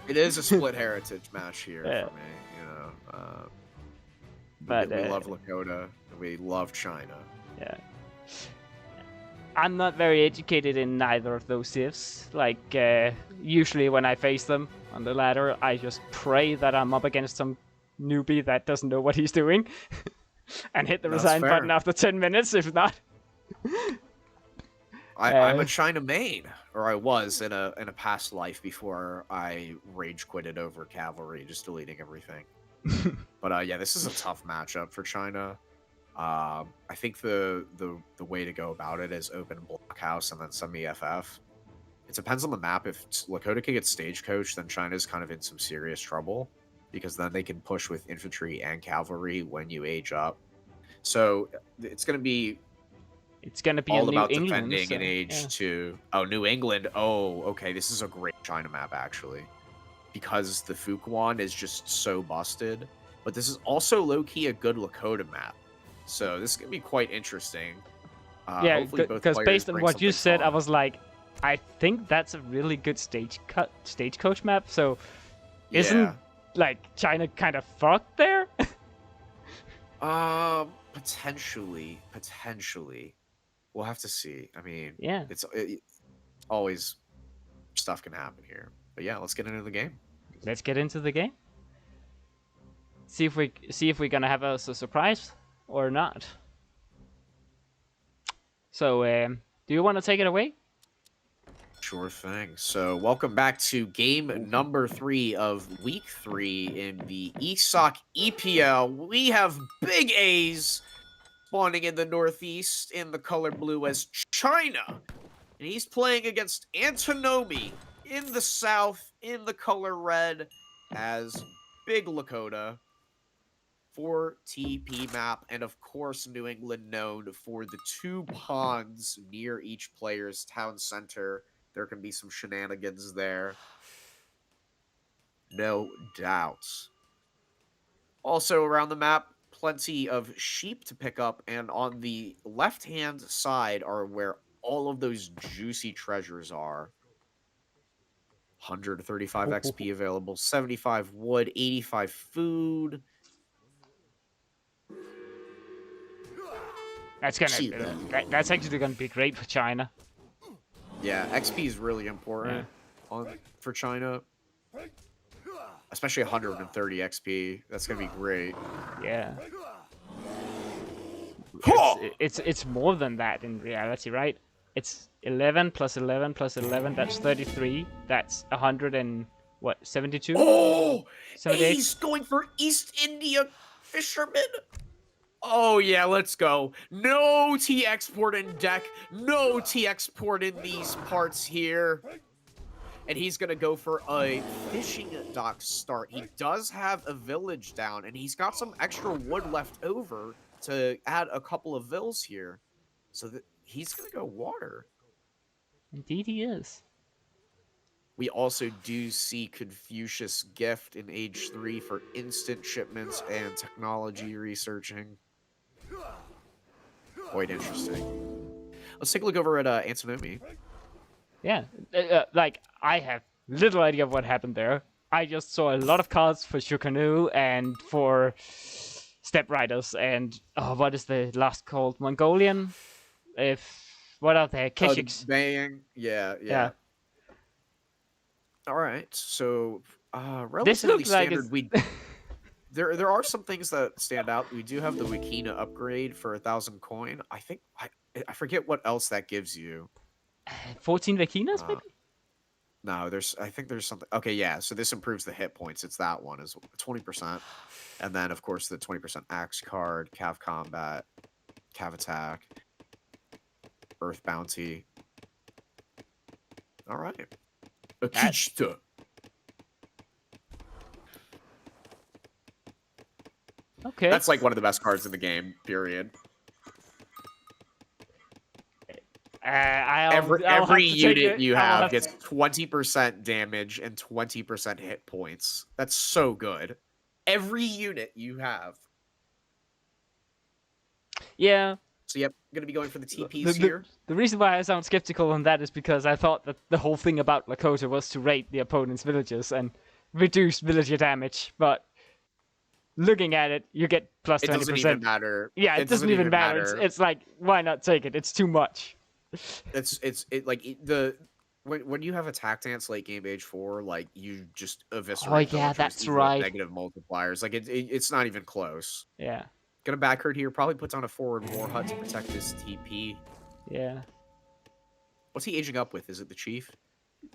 It is a split heritage match here Yeah. for me, you know. But, we love Lakota, and we love China. yeah. I'm not very educated in neither of those civs. Like, usually when I face them on the ladder, I just pray that I'm up against some newbie that doesn't know what he's doing. And hit the That's resign fair. button after 10 minutes, if not. I'm a China main, or I was in a past life before I rage quitted over cavalry, just deleting everything. But yeah, this is a tough matchup for China. I think the way to go about it is open blockhouse and then some EFF. It depends on the map. If Lakota can get stagecoach, then China's kind of in some serious trouble, because then they can push with infantry and cavalry when you age up. So it's going to be all a New about England, defending so, in age yeah. 2. Oh, New England. Oh, okay. This is a great China map, actually, because the Fuquan is just so busted. But this is also low-key a good Lakota map. So this is going to be quite interesting. Yeah, hopefully both because players based on bring what you something said, I fun. was like, I think that's a really good stagecoach map. So, isn't like China kind of fucked there? Potentially. We'll have to see. I mean, Yeah. it's always stuff can happen here. But yeah, let's get into the game. Let's get into the game. See if we're gonna have a surprise or not. So, do you want to take it away? Sure thing. So, welcome back to game number 3 of week 3 in the Aizamk EPL. We have big A's spawning in the northeast in the color blue as China. And he's playing against Antinomy in the south in the color red as Big Lakota. 4 TP map, and of course New England known for the 2 ponds near each player's town center. There can be some shenanigans there. No doubt. Also around the map, plenty of sheep to pick up, and on the left-hand side are where all of those juicy treasures are. 135 XP available, 75 wood, 85 food. That's that's actually gonna be great for China. Yeah, XP is really important for China. Especially 130 XP. That's going to be great. Yeah. It's more than that in reality, right? It's 11 plus 11 plus 11. That's 33. That's 100 and what? 72? Oh, 78? he's going for East India fisherman. Oh yeah, let's go. No T export in deck. No T export in these parts here. And he's going to go for a fishing dock start. He does have a village down, and he's got some extra wood left over to add a couple of vills here. So that he's going to go water. Indeed he is. We also do see Confucius Gift in Age 3 for instant shipments and technology researching. Quite interesting. Let's take a look over at Antinomy. Yeah, like, I have little idea of what happened there. I just saw a lot of cards for Shukanu and for Step Riders and, what is the last called? Mongolian? What are they? Keshiks. Baying. Yeah. All right, so relatively standard. Like there are some things that stand out. We do have the Wikina upgrade for 1,000 coin. I think I forget what else that gives you. 14 Vikinas, maybe? No, I think there's something. Okay, yeah. So this improves the hit points. It's that one is 20%, and then of course the 20% axe card, Cav combat, Cav attack, Earth bounty. All right. Akishita. Okay. That's like one of the best cards in the game. Period. Every unit you have gets 20% damage and 20% hit points. That's so good. Every unit you have. Yeah. So yep, I'm gonna be going for the TPs here. The reason why I sound skeptical on that is because I thought that the whole thing about Lakota was to raid the opponent's villages and reduce villager damage, but looking at it, you get plus 20%. It doesn't even matter. Yeah, it doesn't even matter. It's like, why not take it? It's too much. When you have attack dance late game age 4, like you just eviscerate. Oh yeah, that's even right. with negative multipliers, like it's not even close. Yeah. Gonna backherd here. Probably puts on a forward war hut to protect this TP. Yeah. What's he aging up with? Is it the chief?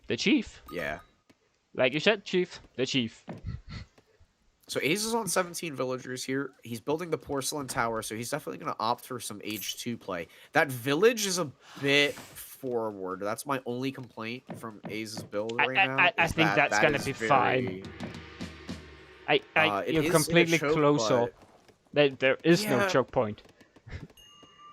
The chief. Yeah. Like you said, chief. The chief. So Ace is on 17 villagers here. He's building the porcelain tower, so he's definitely going to opt for some age 2 play. That village is a bit forward. That's my only complaint from Ace's build right now. I think that's going to be fine. You're completely close off. There is no choke point.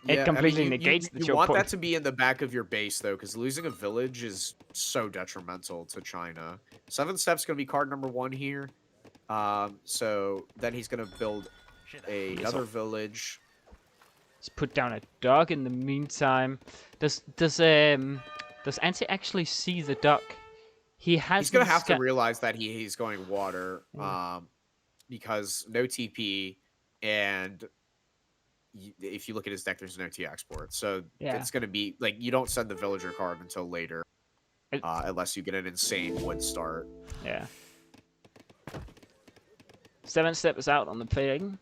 It completely negates the choke point. You want that to be in the back of your base, though, because losing a village is so detrimental to China. 7 steps going to be card number 1 here. So then he's gonna build another village. Let's put down a dog in the meantime. Does Anti actually see the duck? He's gonna have to realize that he's going water, because no TP, and if you look at his deck, there's no T export. So it's gonna be like you don't send the villager card until later, unless you get an insane wood start. Yeah. 7 steps out on the ping.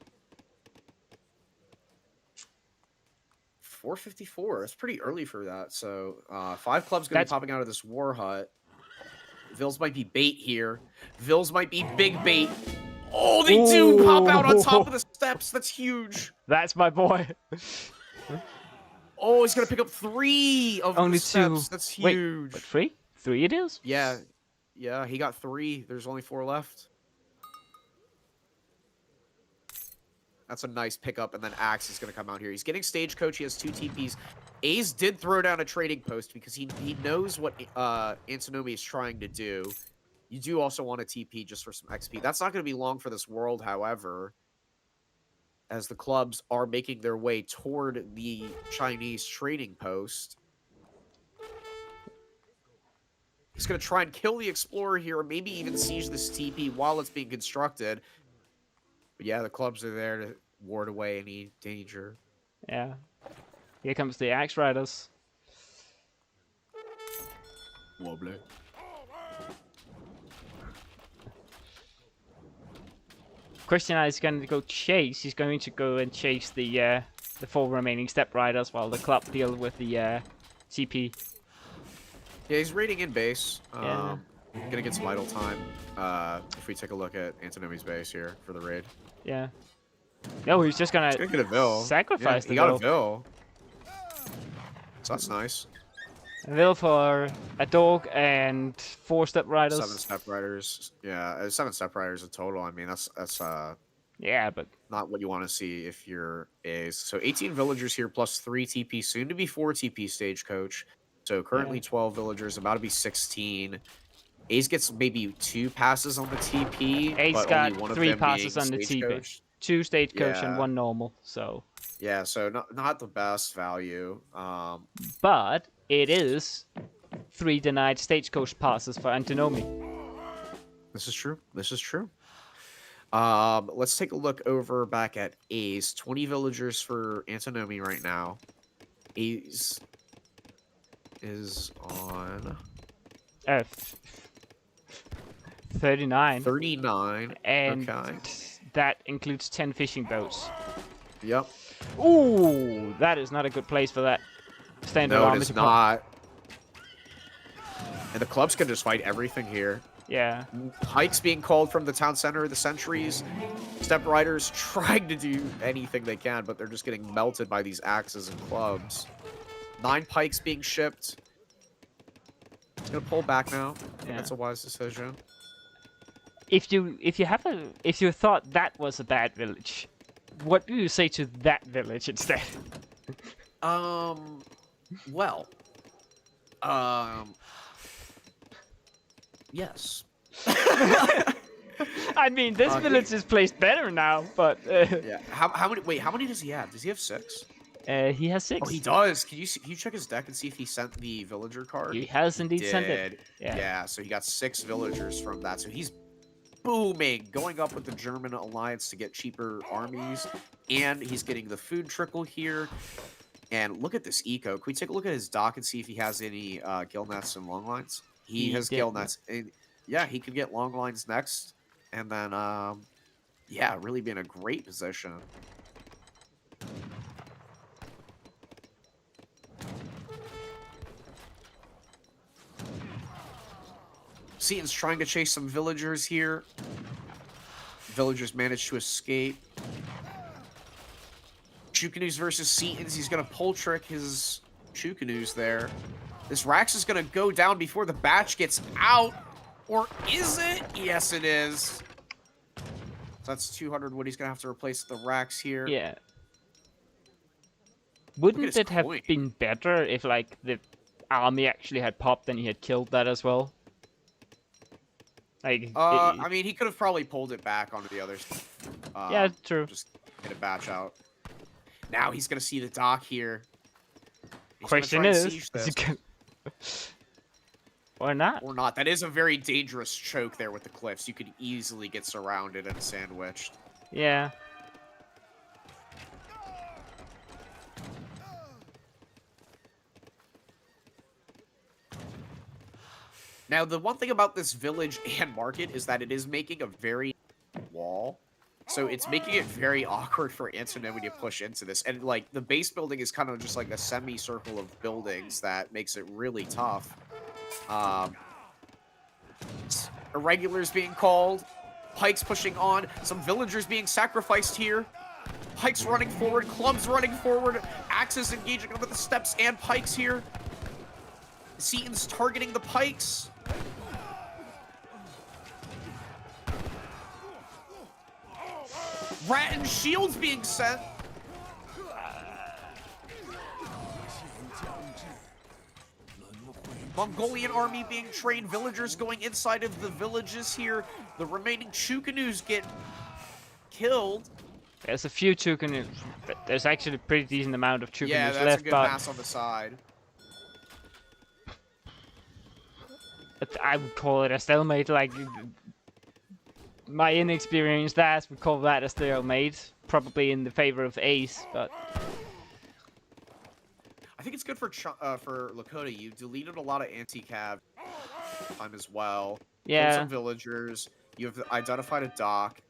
454. That's pretty early for that. So 5 clubs gonna be popping out of this war hut. Vils might be bait here. Vils might be big bait. Oh, they do pop out on top of the steps. That's huge. That's my boy. Oh, he's gonna pick up 3 of only the steps. 2. That's huge. Wait, 3? 3 it is? Yeah, he got 3. There's only 4 left. That's a nice pickup, and then Axe is going to come out here. He's getting Stagecoach. He has 2 TPs. Ace did throw down a trading post because he knows what Antinomy is trying to do. You do also want a TP just for some XP. That's not going to be long for this world, however, as the clubs are making their way toward the Chinese trading post. He's going to try and kill the Explorer here, or maybe even siege this TP while it's being constructed. But yeah, the clubs are there to ward away any danger. Yeah. Here comes the Axe Riders. Wobbly. Christian is going to go chase. He's going to go and chase the 4 remaining Step Riders while the club deal with the TP. Yeah, he's raiding in base. Gonna get some idle time. If we take a look at Antinomy's base here for the raid. Yeah. No, he's just gonna get a Vil. Sacrifice the Vil. He got a Vil. So that's nice. A Vil for a dog and 4 Step Riders. 7 Step Riders. Yeah, 7 Step Riders in total. I mean, that's yeah, but not what you want to see if you're Ace. So 18 villagers here plus 3 TP, soon to be 4 TP Stagecoach. So currently 12 villagers, about to be 16. Ace gets maybe 2 passes on the TP. Ace but got only one 3 of them passes on the TP. 2 Stagecoach and 1 normal. So yeah, so not the best value. But it is 3 denied Stagecoach passes for Antinomy. This is true. This is true. Let's take a look over back at Ace. 20 villagers for Antinomy right now. Ace is on 39. 39. And okay. That includes 10 fishing boats. Yep. Ooh, that is not a good place for that standard army. No, it is not. And the clubs can just fight everything here. Yeah. Pikes being called from the town center of the sentries. Step Riders trying to do anything they can, but they're just getting melted by these axes and clubs. 9 pikes being shipped. It's gonna pull back now. I think that's a wise decision. If you thought that was a bad village, what do you say to that village instead? Yes. I mean, this village is placed better now, but yeah. How many? Wait, how many does he have? Does he have 6? He has 6. Oh, he does. Can you check his deck and see if he sent the villager card? He has indeed sent it. Yeah. So he got 6 villagers from that. So he's booming, going up with the German alliance to get cheaper armies, and he's getting the food trickle here. And look at this eco. Can we take a look at his dock and see if he has any gill nets and long lines? He has gill nets. And yeah, he could get long lines next. And then, yeah, really be in a great position. Seaton's trying to chase some villagers here. Villagers manage to escape. Chukanus versus Seaton's. He's going to pull trick his Chukanus there. This Rax is going to go down before the batch gets out. Or is it? Yes, it is. So that's 200 wood he's going to have to replace the Rax here. Yeah. Wouldn't it have coin. been better if, like, the army actually had popped and he had killed that as well? Like, I mean, he could have probably pulled it back onto the others. yeah, true. Just get a batch out. Now he's going to see the dock here. He's gonna Question try and is, siege this. or not? Or not. That is a very dangerous choke there with the cliffs. You could easily get surrounded and sandwiched. Yeah. Now, the one thing about this village and market is that it is making a very wall. So it's making it very awkward for Antinomy to push into this. And, like, the base building is kind of just like a semicircle of buildings that makes it really tough. Irregulars being called. Pikes pushing on. Some villagers being sacrificed here. Pikes running forward. Clubs running forward. Axes engaging over the steps and pikes here. Seaton's targeting the pikes. Rat and shields being sent. Mongolian army being trained. Villagers going inside of the villages here. The remaining Chukanus get killed. There's a few Chukanus. There's actually a pretty decent amount of Chukanus Yeah, that's left, a good but mass on the side. I would call it a stalemate. Like, my inexperienced ass would call that a stalemate. Probably in the favor of Ace, but I think it's good for Lakota. You deleted a lot of anti-cav time as well. yeah. Killed some villagers. You have identified a dock.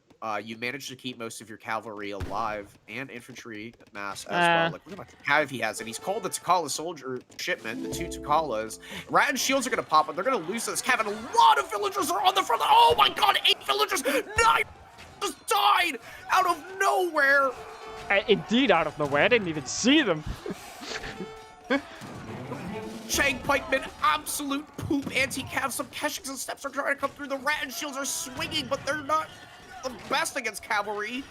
You managed to keep most of your cavalry alive and infantry mass as well. Like, look how much cav he has, and he's called the Takala soldier shipment, the 2 Takalas. Rat and shields are going to pop, but they're going to lose this cav, and a lot of villagers are on the front. Oh my god, 8 villagers! 9 just died out of nowhere! Indeed, out of nowhere. I didn't even see them. Chang pikemen, absolute poop anti-cav. Some Keshiks and steps are trying to come through. The rat and shields are swinging, but they're not the best against cavalry.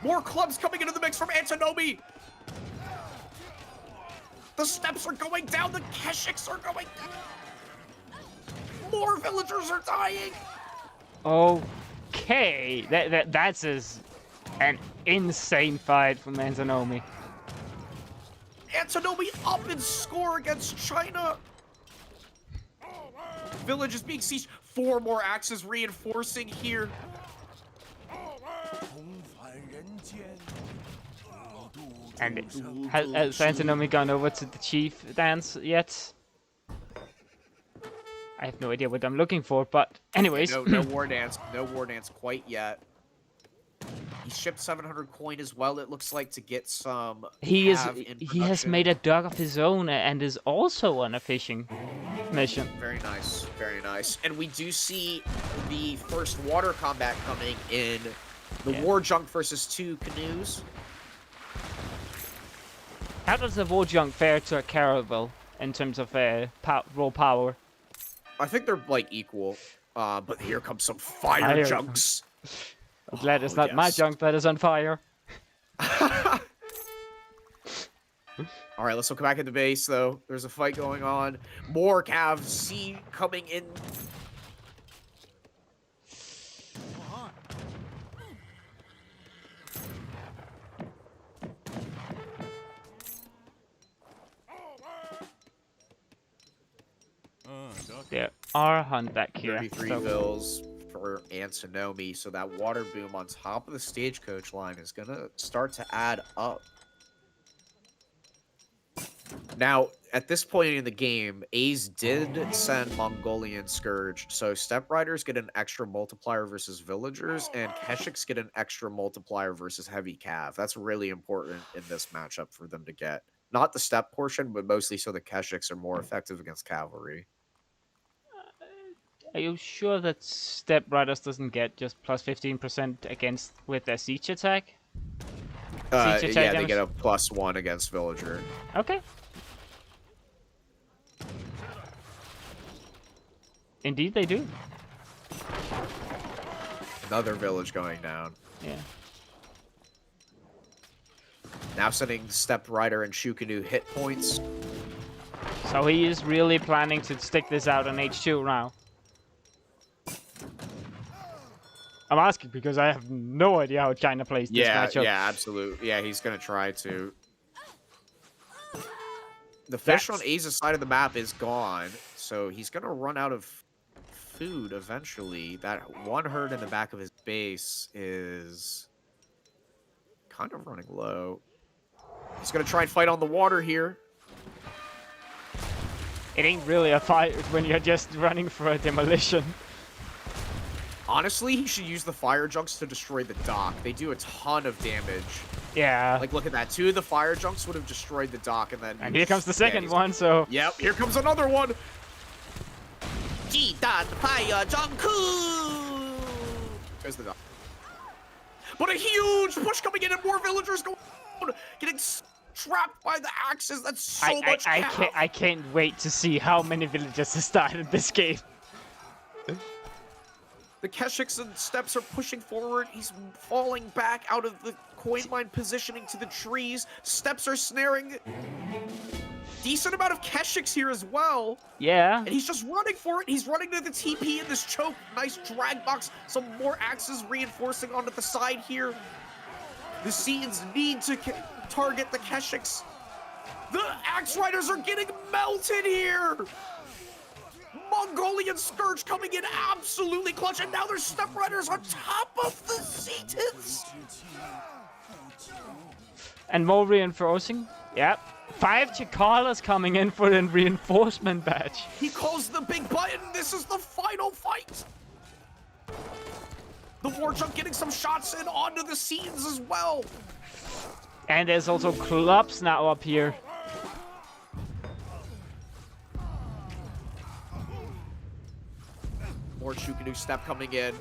More clubs coming into the mix from Antinomy. The steps are going down. The Keshiks are going down. More villagers are dying. Okay, that's an insane fight from Antinomy. Antinomy up in score against China. Village is being sieged. 4 more axes reinforcing here. And has Antinomy gone over to the chief dance yet? I have no idea what I'm looking for, but anyways. No war dance. No war dance quite yet. He shipped 700 coin as well, it looks like, to get some he has production. made a dog of his own and is also on a fishing mission. Very nice, very nice. And we do see the first water combat coming in the War Junk versus 2 canoes. How does the War Junk fare to a Caravel in terms of raw power? I think they're like equal, but here comes some fire junks. I'm glad it's not my junk that is on fire. All right, let's look back at the base, though. There's a fight going on. More Cav C coming in. There are hunt back here. 33 so- bills for Antinomy, so that water boom on top of the stagecoach line is going to start to add up. Now, at this point in the game, A's did send Mongolian Scourge, so Step Riders get an extra multiplier versus Villagers, and Keshiks get an extra multiplier versus Heavy Cav. That's really important in this matchup for them to get. Not the step portion, but mostly so the Keshiks are more effective against cavalry. Are you sure that Step Riders doesn't get just plus 15% against with their siege attack? Siege attack Yeah, they damage? get a +1 against villager. Okay. Indeed, they do. Another village going down. Yeah. Now sending Step Rider and Shukanu hit points. So he is really planning to stick this out on H2 now. I'm asking because I have no idea how China plays this matchup. Yeah, absolutely. Yeah, he's gonna try to. The fish on Aza's side of the map is gone, so he's gonna run out of food eventually. That one herd in the back of his base is kind of running low. He's gonna try and fight on the water here. It ain't really a fight when you're just running for a demolition. Honestly, he should use the fire junks to destroy the dock. They do a ton of damage. Yeah. Like, look at that. 2 of the fire junks would have destroyed the dock, and then... And here comes the second one, so... Yep, here comes another one! Fire Junku! There's the dock. But a huge push coming in, and more villagers going down! Getting trapped by the axes. That's so much cav. I can't wait to see how many villagers have started this game. The Keshiks and Steps are pushing forward. He's falling back out of the coin mine, positioning to the trees. Steps are snaring. Decent amount of Keshiks here as well. Yeah. And he's just running for it. He's running to the TP in this choke. Nice drag box. Some more axes reinforcing onto the side here. The Scenes need to target the Keshiks. The Axe Riders are getting melted here. Mongolian Scourge coming in absolutely clutch, and now there's Step Riders on top of the Setons. And more reinforcing. Yep. 5 Chikalas coming in for a reinforcement badge. He calls the big button. This is the final fight. The Warjunk getting some shots in onto the Setons as well. And there's also clubs now up here. More Shukanu Step coming in.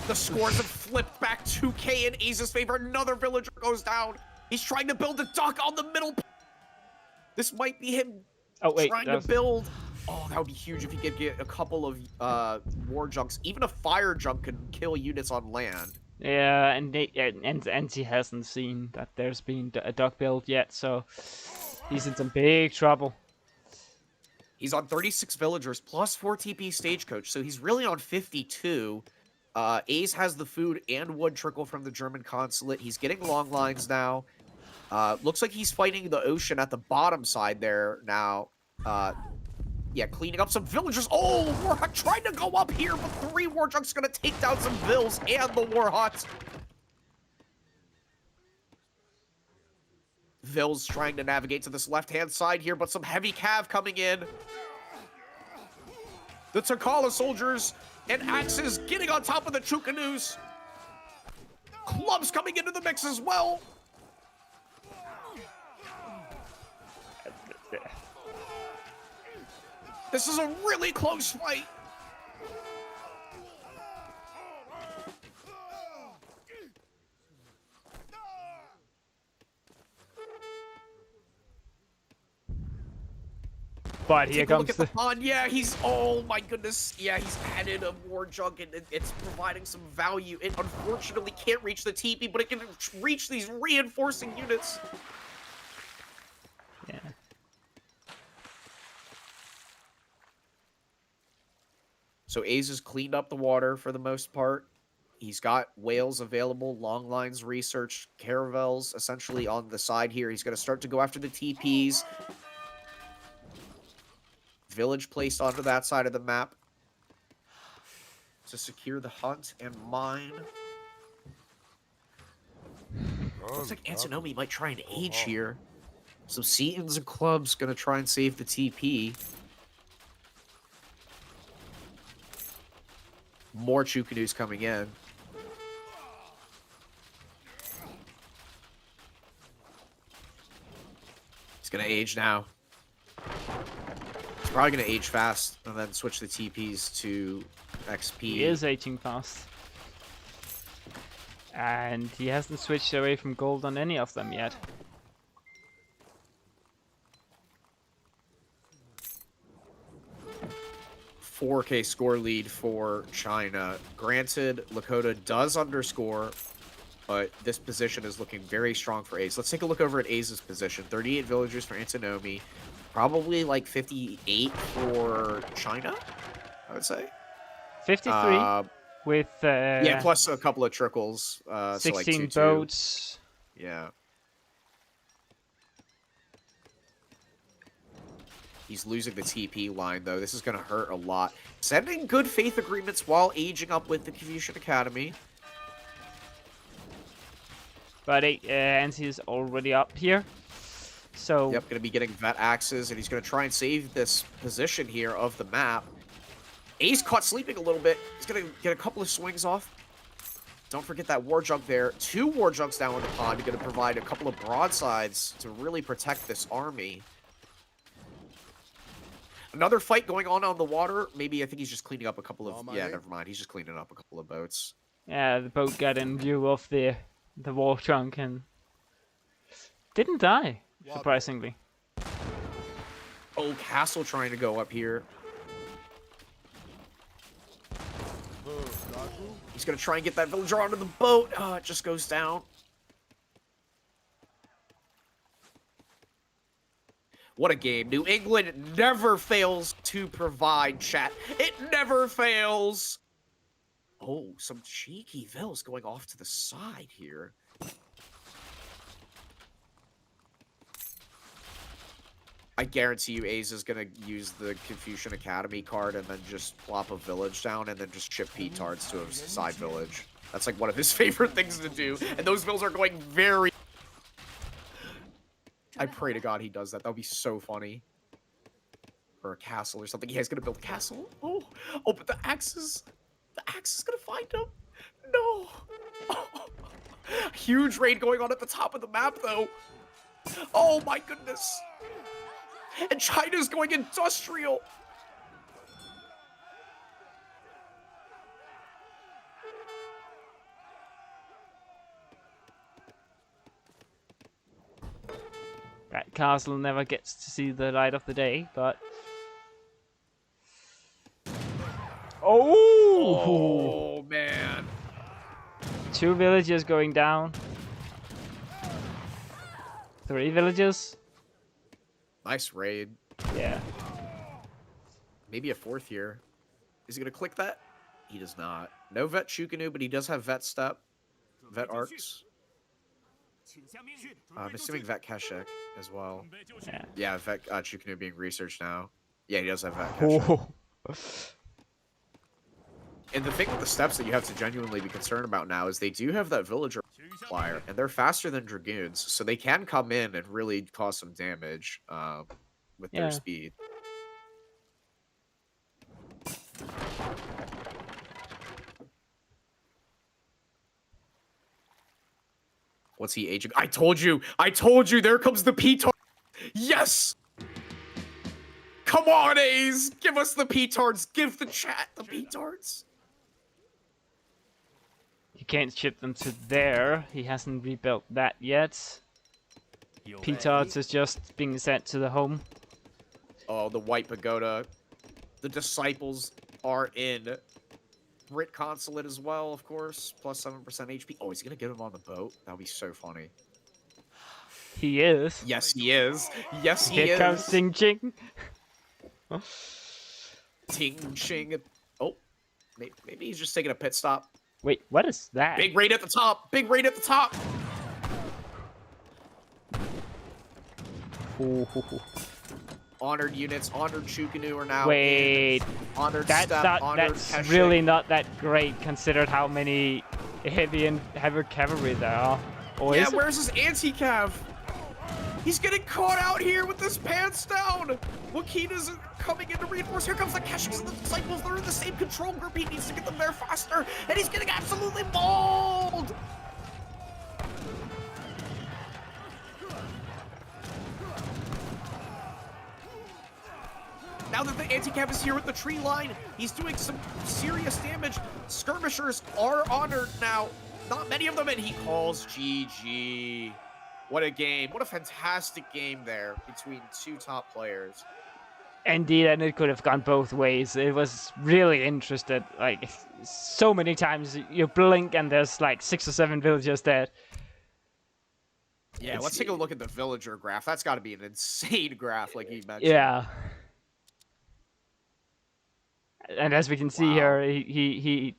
The scores have flipped back 2K in Aza's favor. Another villager goes down. He's trying to build a dock on the middle. This might be him trying to build. Oh, that would be huge if he could get a couple of war junks. Even a fire junk can kill units on land. Yeah, and he hasn't seen that there's been a dock build yet, so he's in some big trouble. He's on 36 villagers plus 4 TP stagecoach, so he's really on 52. Ace has the food and wood trickle from the German consulate. He's getting long lines now. Looks like he's fighting the ocean at the bottom side there now. Yeah, cleaning up some villagers. Oh, Warhawk trying to go up here, but 3 Warjunk's gonna take down some Vills and the Warhawks. Vills trying to navigate to this left-hand side here, but some heavy cav coming in. The Takala soldiers and axes getting on top of the Chukanus. Clubs coming into the mix as well. This is a really close fight. But here comes Look at the pond. Yeah, he's, oh my goodness. Yeah, he's added a war junk and it's providing some value. It unfortunately can't reach the TP, but it can reach these reinforcing units. Yeah. So Ace has cleaned up the water for the most part. He's got whales available, long lines researched, caravels essentially on the side here. He's going to start to go after the TPs. Village placed onto that side of the map to secure the hunt and mine. Looks like Antinomy might try and age here. So Setons and Clubs going to try and save the TP. More Chukanus coming in. gonna age now. He's probably gonna age fast and then switch the TPs to XP. He is aging fast. And he hasn't switched away from gold on any of them yet. $4K score lead for China. Granted, Lakota does underscore, but this position is looking very strong for A's. Let's take a look over at A's position. 38 villagers for Antinomy. Probably like 58 for China, I would say. 53 with yeah, plus a couple of trickles. 16 so like 2-2. boats. Yeah. He's losing the TP line, though. This is going to hurt a lot. Sending good faith agreements while aging up with the Confucian Academy. But Anti is already up here. So Yep, going to be getting vet axes, and he's going to try and save this position here of the map. Ace caught sleeping a little bit. He's going to get a couple of swings off. Don't forget that war junk there. 2 war junks down in the pond. Going to provide a couple of broadsides to really protect this army. Another fight going on the water. Maybe I think he's just cleaning up a couple of... yeah, never mind. He's just cleaning up a couple of boats. yeah, the boat got in view of the war trunk and didn't die, surprisingly. Oh, Castle trying to go up here. He's going to try and get that villager onto the boat. It just goes down. What a game. New England never fails to provide, chat. It never fails. Oh, some cheeky vills going off to the side here. I guarantee you A's is going to use the Confucian Academy card and then just plop a village down and then just chip petards to a side village. That's like one of his favorite things to do. And those vills are going very... I pray to God he does that. That would be so funny. Or a castle or something. Yeah, he's gonna build a castle. Oh, but the axe is gonna find him. No. Oh. Huge raid going on at the top of the map, though. Oh my goodness. And China's going industrial. That castle never gets to see the light of the day, but... Oh, man. 2 villagers going down. 3 villagers. Nice raid. Yeah. Maybe a 4th here. Is he going to click that? He does not. No vet Chukanu, but he does have vet step. Vet arcs. I'm assuming vet Keshek as well. Yeah. Yeah, vet Chukanu being researched now. Yeah, he does have vet Keshek. And the thing with the steps that you have to genuinely be concerned about now is they do have that villager flyer, and they're faster than dragoons, so they can come in and really cause some damage with their speed. What's he aging? I told you, there comes the P-Tard. Yes! Come on, A's! Give us the P-Tards, give the chat the P-Tards. He can't ship them to there. He hasn't rebuilt that yet. Petards is just being sent to the home. Oh, the White Pagoda. The Disciples are in. Brit Consulate as well, of course. Plus 7% HP. Oh, he's going to get him on the boat? That would be so funny. He is. Yes, he is. Yes, he is. Here comes Ting Ching. Ting Ching. Oh, maybe he's just taking a pit stop. Wait, what is that? Big raid at the top. Big raid at the top. Ooh. Honored units, honored Chukanu are now Wait, in. Honored that's step, not, honored that's Keshik. really not that great considered how many heavy cavalry there are. Or Yeah, is it? where's his anti-cav? He's getting caught out here with his pants down. Wakina's coming in to reinforce. Here comes the Keshiks and the Disciples. They're in the same control group. He needs to get them there faster. And he's getting absolutely mauled. Now that the anti-cap is here with the tree line, he's doing some serious damage. Skirmishers are honored now. Not many of them, and he calls GG. What a game. What a fantastic game there between two top players. Indeed, and it could have gone both ways. It was really interesting. Like, so many times you blink and there's like 6 or 7 villagers dead. Yeah, let's take a look at the villager graph. That's got to be an insane graph, like you mentioned. Yeah. And as we can see here, he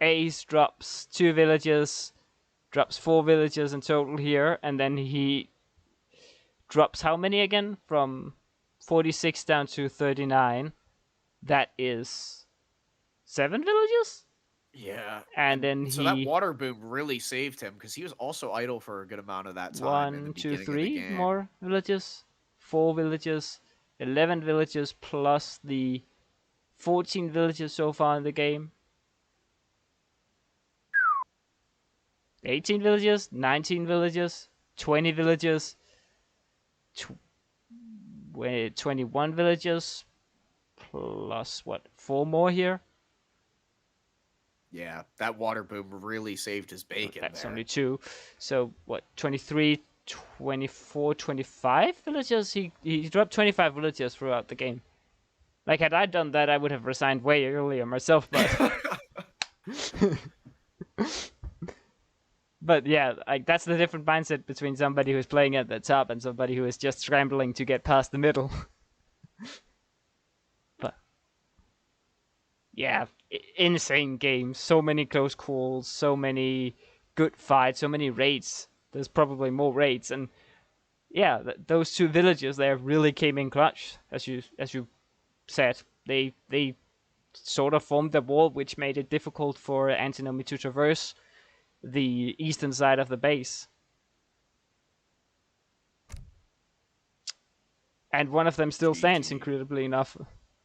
Ace drops 2 villagers, drops 4 villagers in total here, and then he drops how many again? From 46 down to 39. That is 7 villagers? Yeah. And then so that water boom really saved him because he was also idle for a good amount of that time. 1, 2, 3 more villagers, 4 villagers, 11 villagers plus the 14 villagers so far in the game. 18 villagers, 19 villagers, 20 villagers, 21 villagers, plus what, 4 more here? Yeah, that water boom really saved his bacon. That's there. only 2. So what, 23, 24, 25 villagers? He dropped 25 villagers throughout the game. Like, had I done that, I would have resigned way earlier myself, but... But yeah, like, that's the different mindset between somebody who's playing at the top and somebody who is just scrambling to get past the middle. But yeah, insane game. So many close calls, so many good fights, so many raids. There's probably more raids, and yeah, those 2 villages there really came in clutch, as you said. They sort of formed the wall, which made it difficult for Antinomy to traverse the eastern side of the base. And one of them still stands, incredibly enough.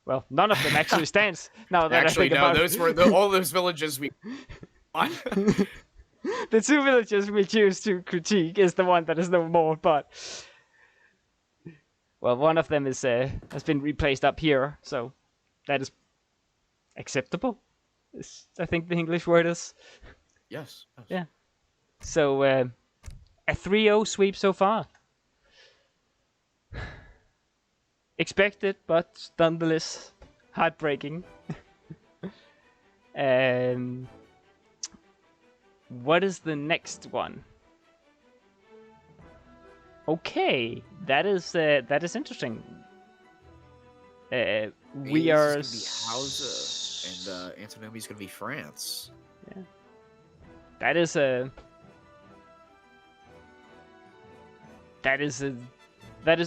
Well, none of them actually stands. Now that Actually, I think no, about those were all those villages we... the 2 villages we choose to critique is the one that is no more, but... Well, one of them is has been replaced up here, so that is acceptable. I think the English word is... Yes. Yeah. So, a 3-0 sweep so far. Expected, but nonetheless heartbreaking. What is the next one? Okay, that is interesting. We are... Is gonna be Hausa, and Antinomy's gonna be France. Yeah. That is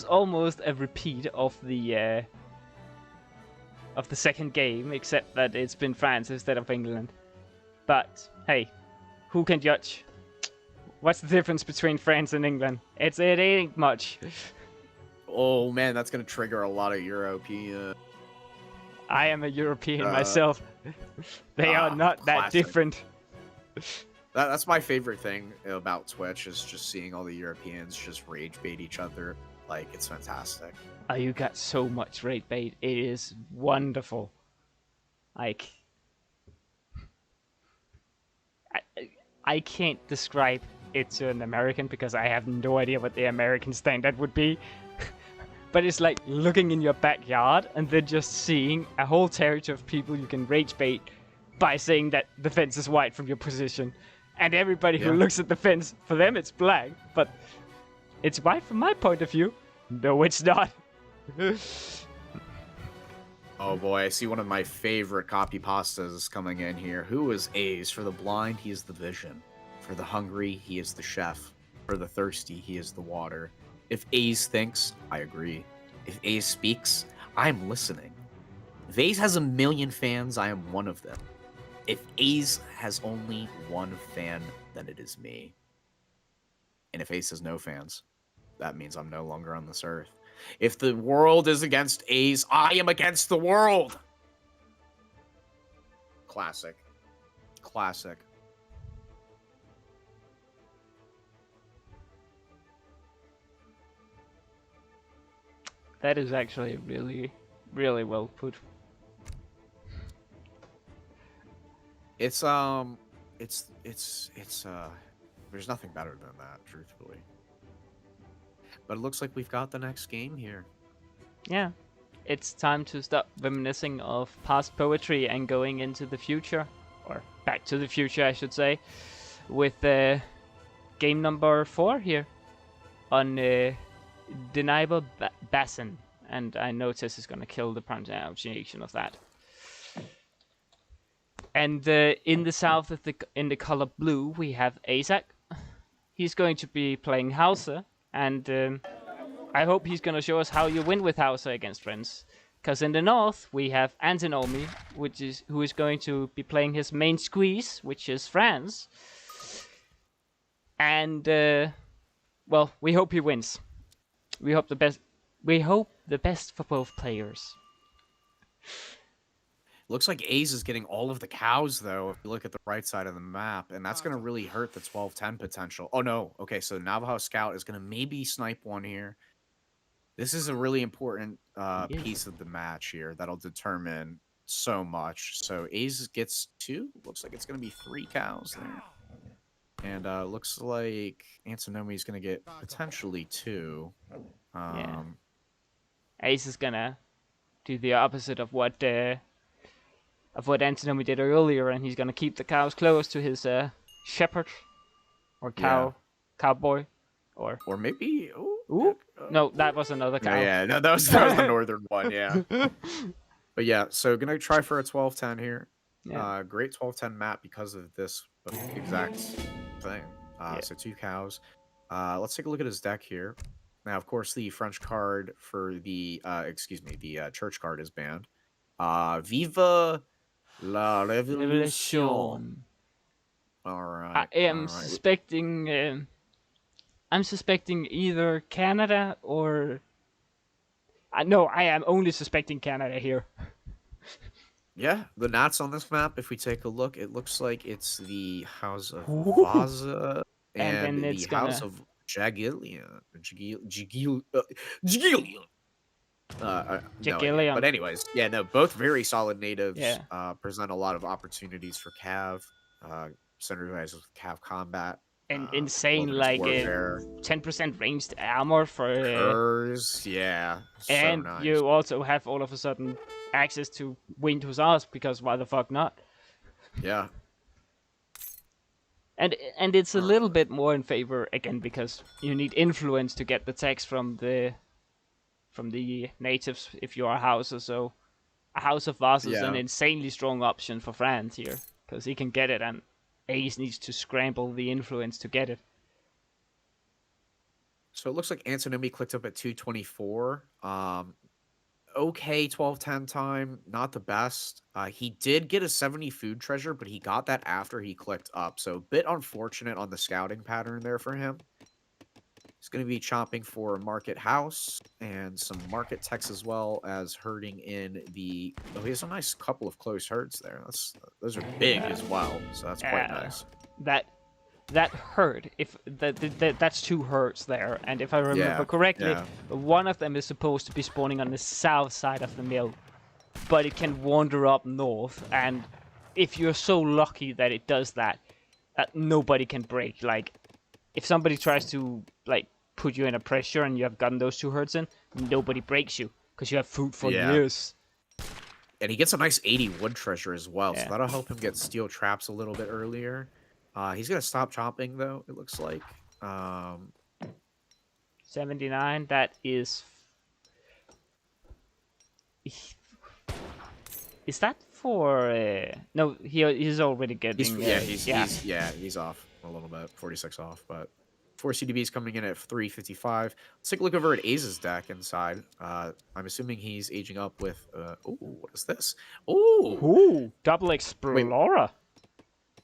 almost a repeat of the second game, except that it's been France instead of England. But hey, who can judge? What's the difference between France and England? It ain't much. Oh man, that's gonna trigger a lot of European. I am a European myself. They are not that classic. different. That's my favorite thing about Twitch, is just seeing all the Europeans just rage bait each other. Like, it's fantastic. Oh, you got so much rage bait. It is wonderful. Like, I can't describe it to an American because I have no idea what the American standard would be. But it's like looking in your backyard and then just seeing a whole territory of people you can rage bait by saying that the fence is white from your position. And everybody who looks at the fence, for them it's black, but it's white from my point of view. No, it's not. Oh boy, I see one of my favorite copy pastas coming in here. Who is A's? For the blind, he is the vision. For the hungry, he is the chef. For the thirsty, he is the water. If A's thinks, I agree. If A's speaks, I'm listening. If A's has 1 million fans, I am one of them. If Ace has only one fan, then it is me. And if Ace has no fans, that means I'm no longer on this earth. If the world is against Ace, I am against the world! Classic. Classic. That is actually really, Really well put. It's there's nothing better than that, truthfully. But it looks like we've got the next game here. Yeah. It's time to stop reminiscing of past poetry and going into the future, or back to the future, I should say, with game number 4 here on Deniable Basin. And I notice it's gonna kill the pronunciation of that. And in the south, in the color blue, we have Aizamk. He's going to be playing Hauser, and I hope he's going to show us how you win with Hauser against friends. Because in the north, we have Antinomy, who is going to be playing his main squeeze, which is France. And, well, we hope he wins. We hope the best. We hope the best for both players. Looks like A's is getting all of the cows, though, if you look at the right side of the map, and that's going to really hurt the 12-10 potential. Oh, no. Okay, so Navajo Scout is going to maybe snipe one here. This is a really important piece of the match here that'll determine so much. So A's gets 2. Looks like it's going to be 3 cows there. And looks like Antinomy is going to get potentially 2. Yeah. Ace is going to do the opposite of what Antinomy did earlier, and he's gonna keep the cows close to his shepherd or cowboy, or maybe no, that was another cow. No, that was the northern one. Yeah, but yeah, so gonna try for a 12-10 here. Yeah. Great 12-10 map because of this exact thing. So 2 cows. Let's take a look at his deck here. Now, of course, the French card for the the church card is banned. Viva la Revolution. All right. I am suspecting. I'm suspecting either Canada or. No, I am only suspecting Canada here. Yeah, the Nats on this map. If we take a look, it looks like it's the House of Vaza and the House of Jagillion. Jagillion. But anyways, both very solid natives. Present a lot of opportunities for Cav. Synergize with Cav combat. And insane, like 10% ranged armor for Curse, yeah. And so nice. You also have all of a sudden access to Wind Hussars, because why the fuck not? Yeah. And it's a little bit more in favor again, because you need influence to get the text from the natives if you are Hauser. So a House of Vaza is an insanely strong option for France here, because he can get it, and Ace needs to scramble the influence to get it. So it looks like Antinomy clicked up at 224. Okay, 12-10 time, not the best. He did get a 70 food treasure, but he got that after he clicked up. So a bit unfortunate on the scouting pattern there for him. He's going to be chopping for Market House and some Market Techs, as well as herding in the... Oh, he has a nice couple of close herds there. Those are big as well, so that's quite nice. That herd, if that's 2 herds there, and if I remember correctly, one of them is supposed to be spawning on the south side of the mill, but it can wander up north, and if you're so lucky that it does that, nobody can break. Like, if somebody tries to put you in a pressure and you have gotten those 2 herds in, nobody breaks you because you have food for years. And he gets a nice 80 wood treasure as well, so that'll help him get steel traps a little bit earlier. He's going to stop chopping, though, it looks like. 79, that is... Is that for... No, he's already getting... He's off a little bit, 46 off, but 4 CDBs coming in at 355. Let's take a look over at Aze's deck inside. I'm assuming he's aging up with... what is this? Ooh, double Explorer.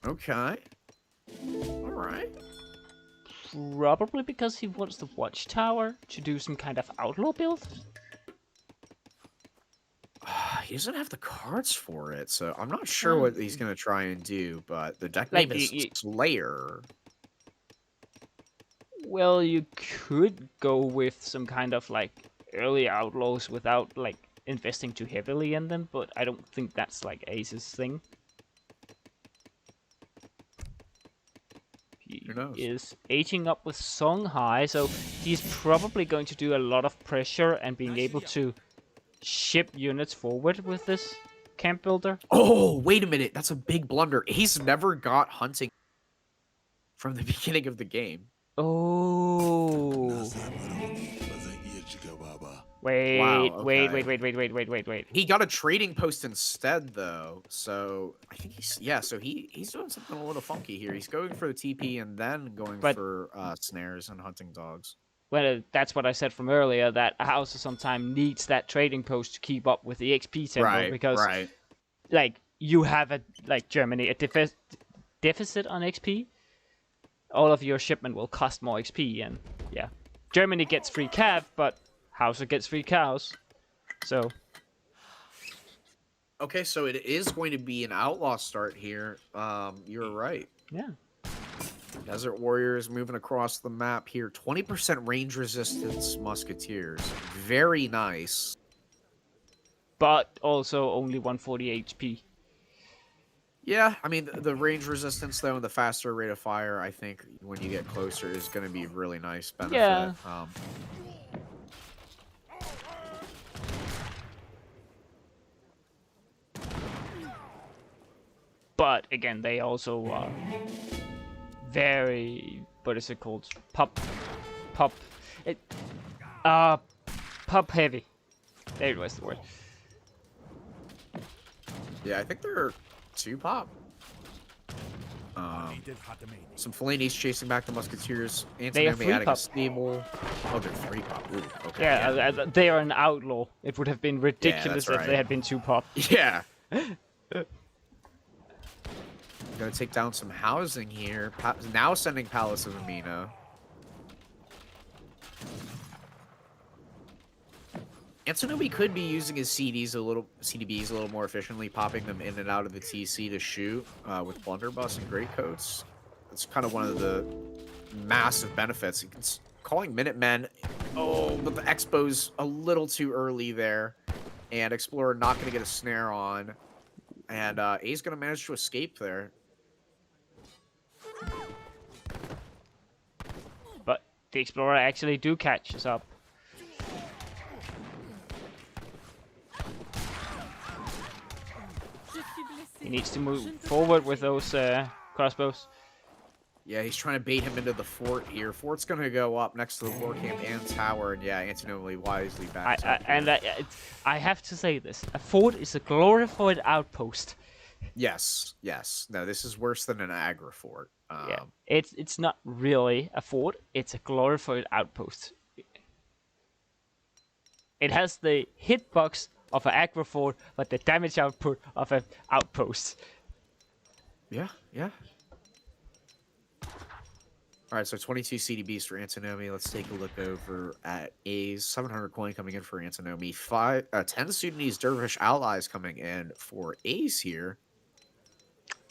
Okay. Alright. Probably because he wants the Watchtower to do some kind of outlaw build? He doesn't have the cards for it, so I'm not sure what he's going to try and do, but the deck name is Slayer. Well, you could go with some kind of, early outlaws without, investing too heavily in them, but I don't think that's like Ace's thing. He Who knows? is aging up with Song High, so he's probably going to do a lot of pressure and being able to ship units forward with this camp builder. Oh, wait a minute. That's a big blunder. He's never got hunting from the beginning of the game. Oh. Wait, Wow, wait, okay. wait. He got a trading post instead, though. So I think he's doing something a little funky here. He's going for the TP and then going for snares and hunting dogs. Well, that's what I said from earlier, that a house sometimes needs that trading post to keep up with the XP tempo, because like you have Germany a deficit on XP. All of your shipment will cost more XP, and yeah, Germany gets free cav, but Hauser gets free cows. So okay, so it is going to be an outlaw start here. You're right. yeah. Desert Warriors moving across the map here. 20% range resistance Musketeers. Very nice. But also only 140 HP. Yeah, I mean, the range resistance, though, and the faster rate of fire, I think, when you get closer, is going to be really nice benefit. Yeah. But, again, they also are very... What is it called? Pop heavy. There was the word. Yeah, I think they're 2 pop. Some Fellaini's chasing back the Musketeers. They are Antinomy 3 adding pop. a stable. Oh, they're 3 pop. Ooh, okay. Yeah, they are an outlaw. It would have been ridiculous that's if they right. had been 2 pop. Yeah. Gonna take down some housing here. Now sending Palace of Amina. Antinomy could be using his CDBs a little more efficiently, popping them in and out of the TC to shoot with blunderbuss and greatcoats. That's kind of one of the massive benefits. Calling Minutemen. Oh, but the Expo's a little too early there, and Explorer not going to get a snare on, and A's going to manage to escape there. But the Explorer actually do catch us up. He needs to move forward with those crossbows. Yeah, he's trying to bait him into the fort here. Fort's going to go up next to the war camp and tower, and yeah, Antinomy wisely backs up. I have to say this. A fort is a glorified outpost. Yes. No, this is worse than an aggro fort. Yeah, it's not really a fort. It's a glorified outpost. It has the hitbox of an aggro fort, but the damage output of an outpost. Yeah. All right, so 22 CDBs for Antinomy. Let's take a look over at A's. 700 coin coming in for Antinomy. 10 Sudanese Dervish allies coming in for A's here.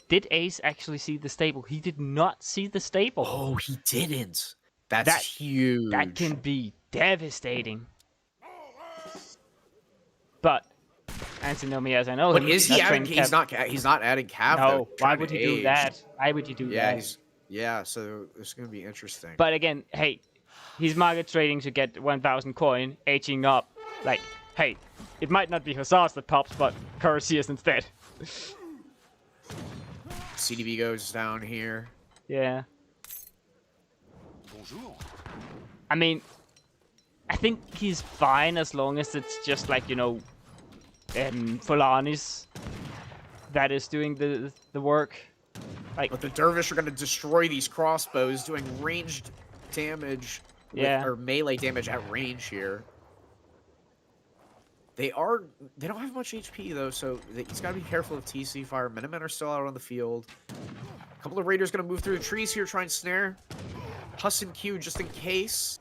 Did Ace actually see the stable? He did not see the stable. Oh, he didn't. That's huge. That can be devastating. But Antinomy, as I know, But is he adding? He's not adding cav. No, though, why trying would to he do age. that? Why would he do that? Yeah, so it's going to be interesting. But again, hey, he's market trading to get 1,000 coin, aging up. Like, hey, it might not be Hussars that pops, but Cuirassiers instead. CDB goes down here. Yeah. I mean, I think he's fine as long as it's just like, you know, Folanis that is doing the work. Like, But the Dervish are going to destroy these crossbows, doing ranged damage, or melee damage at range here. They don't have much HP though, so he's got to be careful of TC fire. Minutemen are still out on the field. A couple of raiders going to move through the trees here, try and snare. Huss and Q just in case.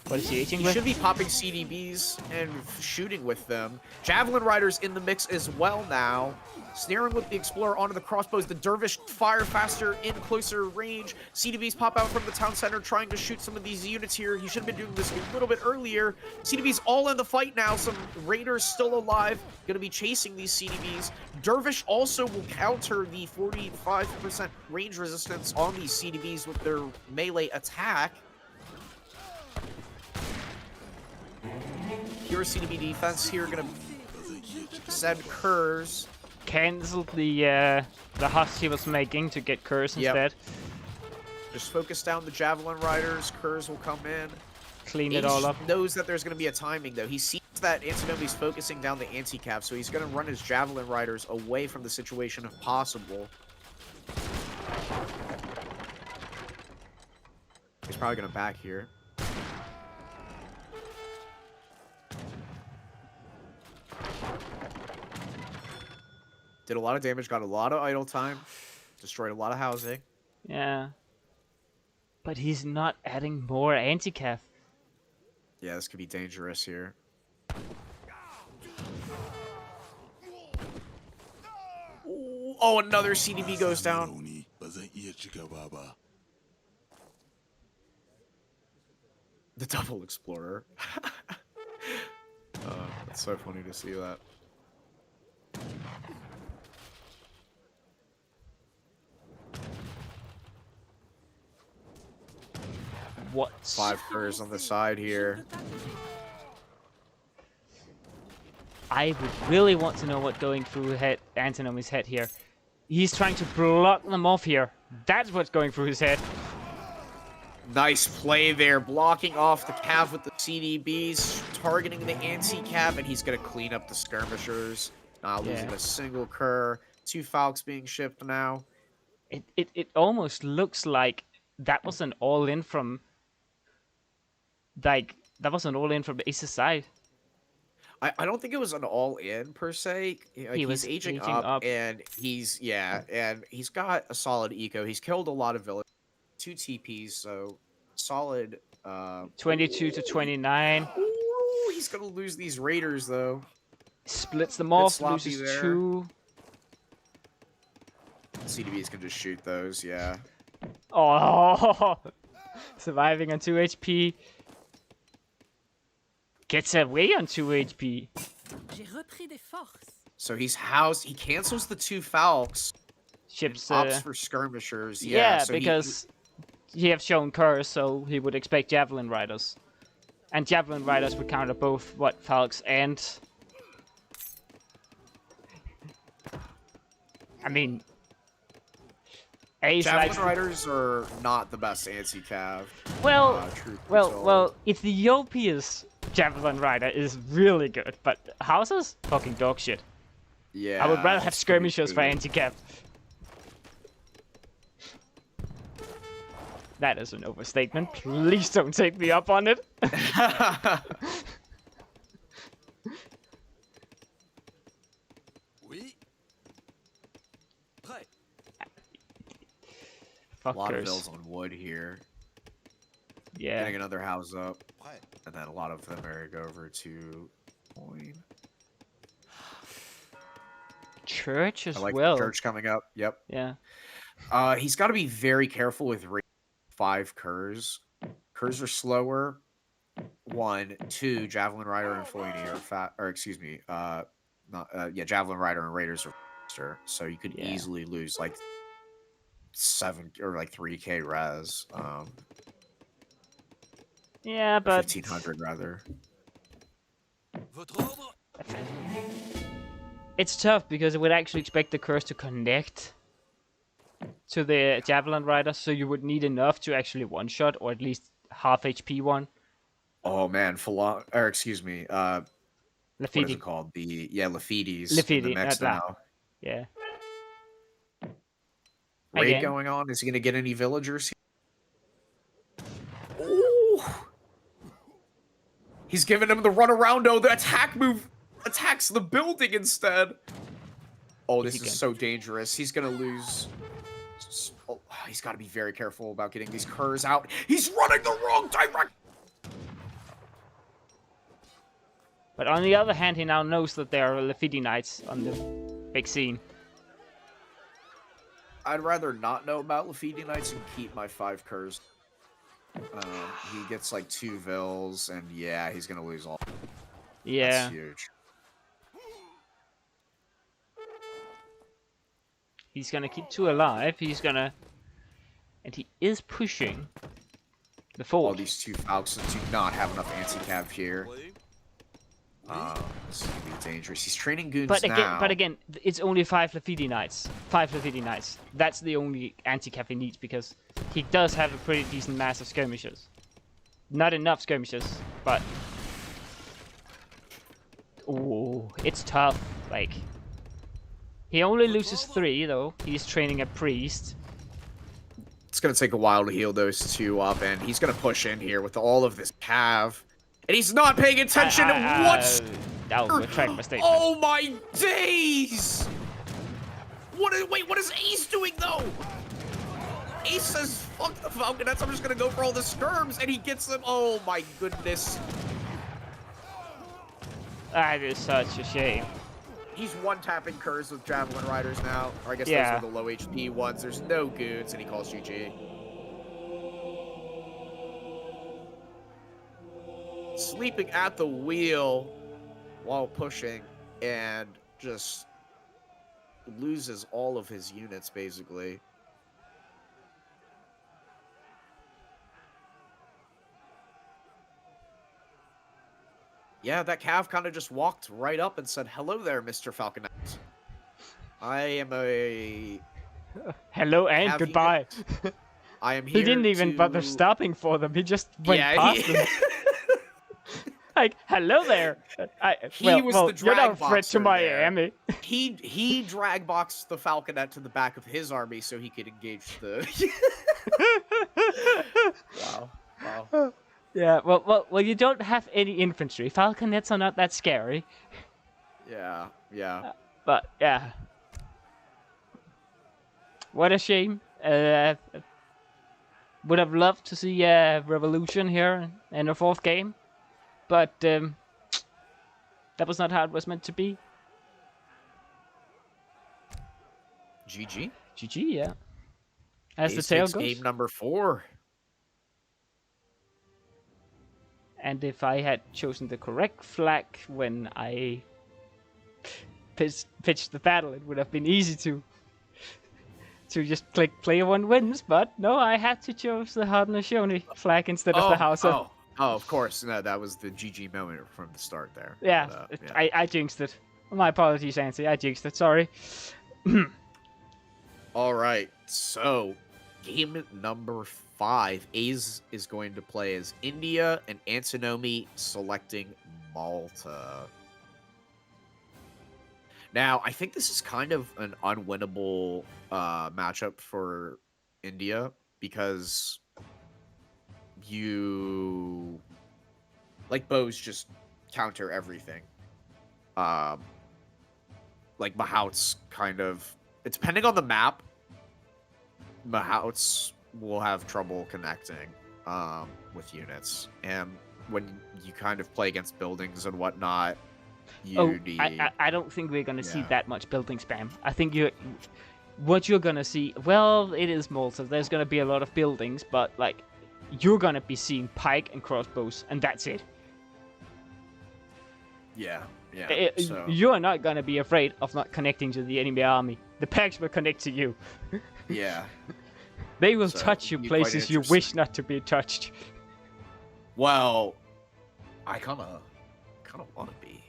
what is he aging He with? should be popping CDBs and shooting with them. Javelin Riders in the mix as well now. Snaring with the Explorer onto the crossbows. The Dervish fire faster in closer range. CDBs pop out from the town center trying to shoot some of these units here. He should have been doing this a little bit earlier. CDBs all in the fight now. Some Raiders still alive. Going to be chasing these CDBs. Dervish also will counter the 45% range resistance on these CDBs with their melee attack. Pure CDB defense here. Going to send Kurz. Cancelled the husk he was making to get Curse instead. Just focus down the Javelin Riders. Kurz will come in. Clean it all up. Knows that there's going to be a timing, though. He sees that Antinomy's focusing down the anti-cap, so he's going to run his Javelin Riders away from the situation if possible. He's probably going to back here. Did a lot of damage, got a lot of idle time, destroyed a lot of housing. Yeah. But he's not adding more anti-cav. Yeah, this could be dangerous here. Ooh, oh, another CDB goes down. The double Explorer. It's so funny to see that. What? 5 Kurz on the side here. I would really want to know what's going through Antinomy's head here. He's trying to block them off here. That's what's going through his head. Nice play there, blocking off the cav with the CDBs, targeting the anti-cav, and he's going to clean up the skirmishers. Not losing a single Kerr. 2 Falcons being shipped now. It almost looks like that was an all-in from... Like, that was an all-in from Ace's side. I don't think it was an all-in, per se. He was he's aging up, and he's got a solid eco. He's killed a lot of villagers. 2 TPs, so solid. 22 to 29. Ooh, he's gonna lose these Raiders, though. Splits them off, loses there. 2. CDBs can just shoot those, yeah. Oh! Surviving on 2 HP. Gets away on 2 HP. So he's housed. He cancels the 2 Falcons. Ships. Opts for skirmishers. Yeah, so because he have shown Curse, so he would expect Javelin Riders. And Javelin Riders would counter both, Falcons and... I mean... Javelin Riders are not the best anti-cav. Well, Ethiopia's Javelin Rider is really good, but House's fucking dog shit. Yeah. I would rather have skirmishers for anti-cav. That is an overstatement. Please don't take me up on it. A lot of bills on wood here. Yeah. Getting another house up. And then a lot of them are go over to coin. Church as I like well. Church coming up. Yep. Yeah. He's got to be very careful with 5 Kurz. Kurz are slower. 1, 2, Javelin Rider and Floyni are Javelin Rider and Raiders are faster. So you could easily lose like 7 or like 3k res. Yeah, but 1500 rather. It's tough because I would actually expect the Curse to connect to the Javelin Rider, so you would need enough to actually one-shot, or at least half HP one. Oh man, what is it called? Lafides. Lafidi, mix now. Yeah. Raid going on. Is he gonna get any villagers? Ooh. He's giving him the run around. Oh, the attack move attacks the building instead. Oh, this is so dangerous. He's gonna lose. Oh, he's got to be very careful about getting these Kurz out. He's running the wrong direction. But on the other hand, he now knows that there are Lafidi Knights on the big scene. I'd rather not know about Lafiti Knights and keep my 5 curs. He gets like 2 vills, and yeah, he's gonna lose all. Yeah. That's huge. He's gonna keep 2 alive. He's gonna, and he is pushing the All fort. these 2 Falcons do not have enough anti-cav here. This is gonna be dangerous. He's training goons now. But again, it's only 5 Lafiti Knights. 5 Lafiti Knights. That's the only anti-cav he needs, because he does have a pretty decent mass of skirmishers. Not enough skirmishers, but... Oh, it's tough. Like, he only loses 3, though. He's training a priest. It's gonna take a while to heal those 2 up, and he's gonna push in here with all of this cav. And he's not paying attention to what's... I'll retract my statement. Oh my days! Wait, what is Ace doing, though? Ace says, fuck the Falconets, I'm just gonna go for all the skirms, and he gets them. Oh my goodness. That is such a shame. He's one-tapping curs with Javelin Riders now. Or I guess Yeah. those are the low HP ones. There's no goons, and he calls GG. Sleeping at the wheel while pushing, and just loses all of his units, basically. Yeah, that cav kind of just walked right up and said, "Hello there, Mr. Falconet. I am a... Hello and Have goodbye. I am here He didn't even to... bother stopping for them. He just went Yeah, past them. Like, hello there. He was the you're no drag threat to boxer Miami. He drag boxed the Falconet to the back of his army so he could engage the... Wow. Yeah, well, you don't have any infantry. Falconets are not that scary. Yeah. But, yeah. What a shame. Would have loved to see a revolution here in the 4th game. But, that was not how it was meant to be. GG. GG, yeah. As the Ace tale takes goes. game number 4. And if I had chosen the correct flag when I pitched the battle, it would have been easy to just click player 1 wins, but no, I had to choose the Haudenosaunee flag instead of the Hausa. Oh, of course. No, that was the GG moment from the start there. Yeah, But, yeah. I jinxed it. My apologies, Ansi. I jinxed it. Sorry. All right, so game number 5. Aze is going to play as India, and Antinomy selecting Malta. Now, I think this is kind of an unwinnable matchup for India, because you... Like, bows just counter everything. Like, Mahout's kind of... Depending on the map, Mahout's will have trouble connecting with units. And when you kind of play against buildings and whatnot, you need... I don't think we're going to see that much building spam. I think what you're going to see... Well, it is Malta. There's going to be a lot of buildings, but, like, you're going to be seeing pike and crossbows, and that's it. Yeah. So... You're not going to be afraid of not connecting to the enemy army. The packs will connect to you. Yeah. They will So, touch you it'd be quite places you interesting. wish not to be touched. Well, I kind of want to be.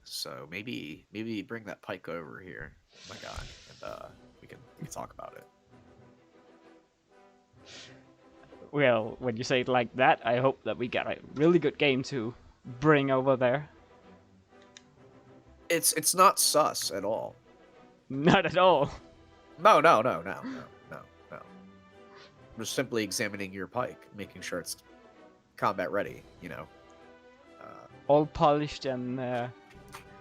So maybe bring that pike over here, my guy, and we can talk about it. Well, when you say it like that, I hope that we get a really good game to bring over there. It's not sus at all. Not at all. No. I'm just simply examining your pike, making sure it's combat ready. All polished and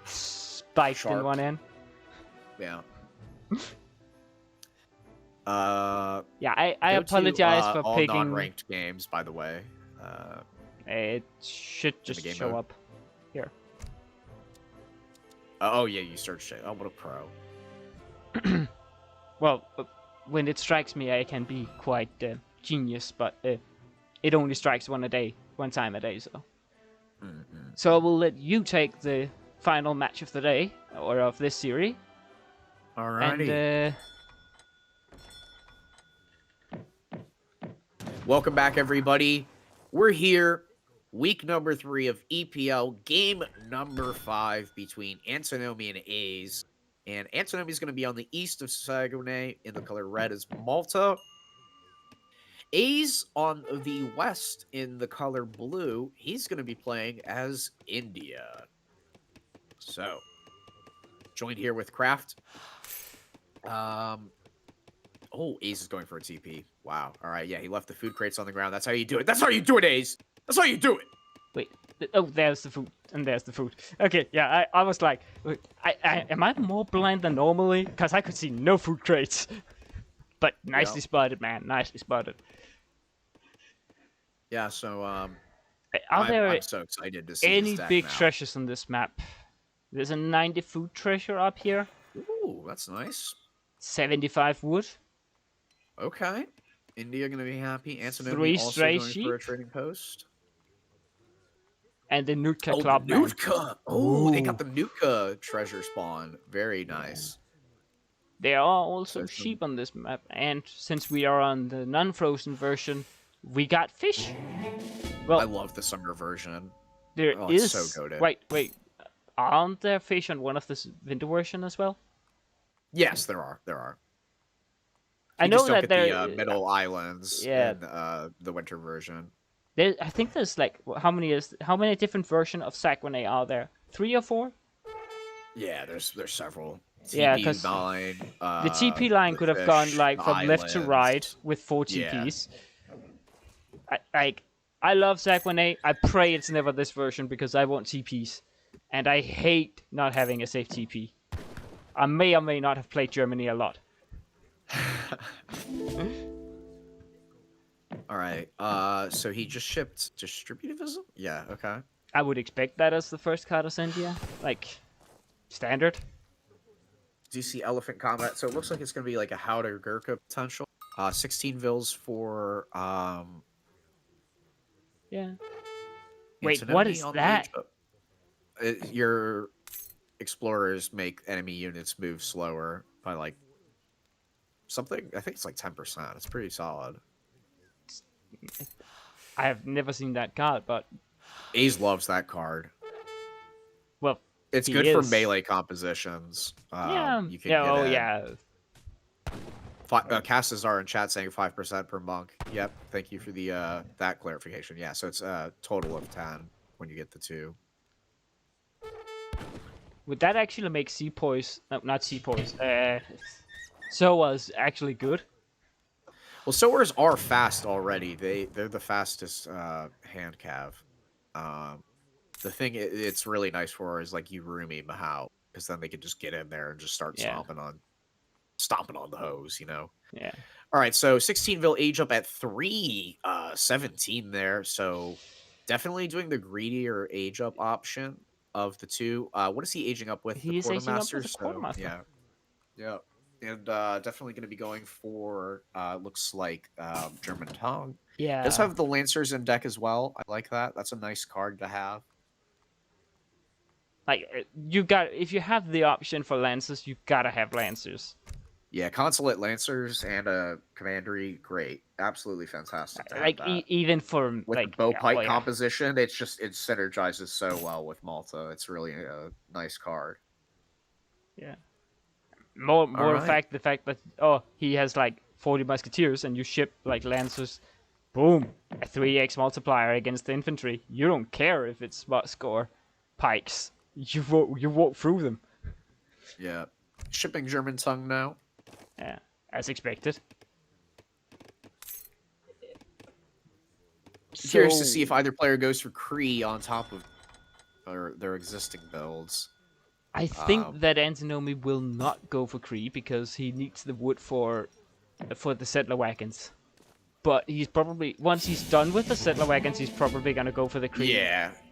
spiked in Sharp. one end. Yeah. Yeah, I Go to, apologize for all picking. non-ranked games, by the way. It should just game show mode? up here. Oh yeah, you searched it. Oh, what a pro. Well, when it strikes me, I can be quite genius, but it only strikes one time a day. So I will let you take the final match of the day or of this series. Alrighty. And Welcome back, everybody. We're here, week number 3 of EPL, game number 5 between Antinomy and A's. And Antinomy is going to be on the east of Saguenay. In the color red is Malta. A's on the west in the color blue. He's going to be playing as India. So, joined here with Kraft. Oh, Ace is going for a TP. Wow. All right. Yeah, he left the food crates on the ground. That's how you do it. That's how you do it, Ace. That's how you do it. wait, oh, there's the food, and there's the food. Okay, yeah, I was like, wait, am I more blind than normally? Because I could see no food crates. But nicely spotted, man. Nicely spotted. Yeah. So, I'm so excited to see any this deck big now. treasures on this map? There's a 90 food treasure up here. Ooh, that's nice. 75 wood. Okay. India gonna be happy. Antinomy 3 also stray going sheep. for a trading post. And the Nootka Oh, Club, the man. Nootka. Oh, they Ooh. got the Nootka treasure spawn. Very nice. There are also So sheep on this map, and since we are on the non-frozen version, we got fish. Well, I love the summer version. there Oh, it's is. so goated. Wait. Aren't there fish on one of this winter version as well? Yes, there are. There are. I You know just don't that get there. the middle islands yeah. in the winter version. I think there's like how many different versions of Saguenay are there? 3 or 4? Yeah, there's several. Yeah, TP 'cause line. The TP line the could have gone fish, like the from left to islands. right with 4 Yeah. TPs. I love Saguenay. I pray it's never this version because I want TPs, and I hate not having a safe TP. I may or may not have played Germany a lot. All right. So he just shipped distributivism? Yeah, okay. I would expect that as the first card of India, like standard. Do you see Elephant Combat? So it looks like it's going to be like a Howder Gurkha potential. 16 Vils for Yeah. Wait, Antinomy what is on the that? your explorers make enemy units move slower by like something. I think it's like 10%. It's pretty solid. I have never seen that card, but Ace loves that card. well, It's he good for is. melee compositions. Yeah. You can Yeah. get Oh in. yeah. Castazar in chat saying 5% per monk. Yep. Thank you for the that clarification. Yeah. So it's a total of 10 when you get the 2. Would that actually make Seapoise? No, not Seapoise. Soa's actually good. Well, Soars are fast already. They're the fastest hand cav. The thing it's really nice for is like Yurumi Mahao, because then they can just get in there and just start stomping on the hose, you know. Yeah. All right, so 16 age up at 317 there. So definitely doing the greedier age up option of the two. What is he aging up with? He is the aging up Quartermaster. with the Quartermaster. Yeah. Yeah. And definitely going to be going for looks like German tongue. Yeah. Does have the Lancers in deck as well. I like that. That's a nice card to have. Like if you have the option for Lancers, you gotta have Lancers. Yeah, Consulate Lancers and a Commandery, great, absolutely fantastic. To have Like that. even for With like the bow pike oh, yeah. composition, it synergizes so well with Malta. It's really a nice card. Yeah. More right. the fact that he has like 40 musketeers and you ship like Lancers, boom, a 3x multiplier against the infantry. You don't care if it's musk or pikes. You walk through them. Yeah, shipping German tongue now. Yeah, as expected. Curious to see if either player goes for Kree on top of their existing builds. I think that Antinomy will not go for Kree because he needs the wood for the settler wagons. But he's probably once he's done with the settler wagons, he's probably gonna go for the Kree.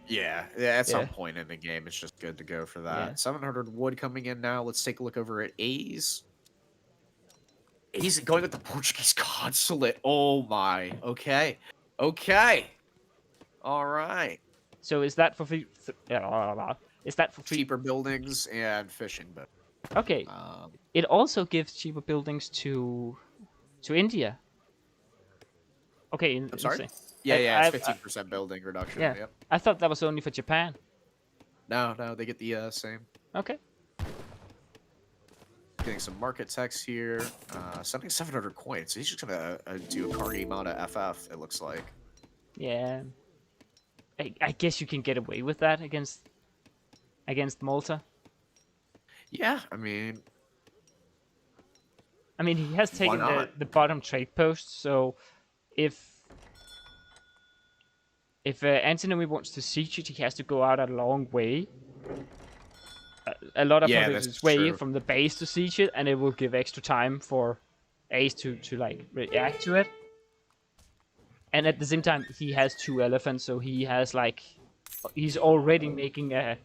Yeah. At some point in the game, it's just good to go for that. Yeah. 700 wood coming in now. Let's take a look over at A's. He's going with the Portuguese consulate. Oh my. Okay. Okay. All right. So is that for free? Is that for free? Cheaper buildings and fishing, but Okay. It also gives cheaper buildings to India. Okay, I'm sorry. insane. Yeah, it's 15% building reduction. Yeah. Yep. I thought that was only for Japan. No, they get the same. Okay. Getting some market text here. Sending 700 coins. He's just gonna do a carny amount of FF. It looks like. Yeah. I guess you can get away with that against Malta. Yeah, I mean, he has taken not? the bottom trade post, so if Antinomy wants to siege it, he has to go out a long way. A lot of his way true. from the base to siege it, and it will give extra time for Ace to like react to it. And at the same time, he has 2 elephants, so he has like he's already making a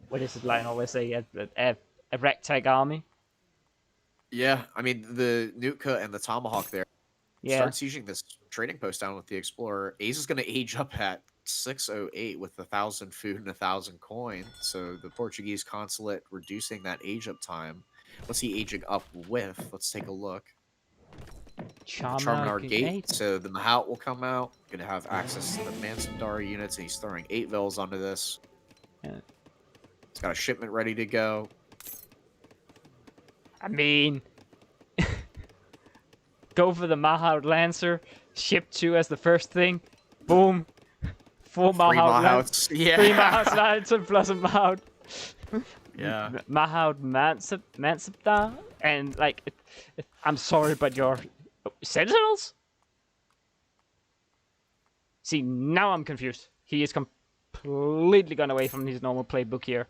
what is it like I always say a ragtag army. Yeah, I mean the Nootka and the Tomahawk there. Yeah. Start sieging this trading post down with the Explorer. Ace is going to age up at 608 with 1,000 food and 1,000 coin. So the Portuguese consulate reducing that age up time. What's he aging up with? Let's take a look. Charminar Gate. So the Mahout will come out. Going to have access to the Mansandara units, and he's throwing 8 Vils onto this. Yeah. He's got a shipment ready to go. I mean, go for the Mahout Lancer, ship 2 as the first thing, boom, 4 Mahout Lancers, Yeah. 3 Mahout Lancer plus a Mahout. Yeah. Mahout Mansipta, and like, I'm sorry, but your Sentinels? See, now I'm confused. He is completely gone away from his normal playbook here.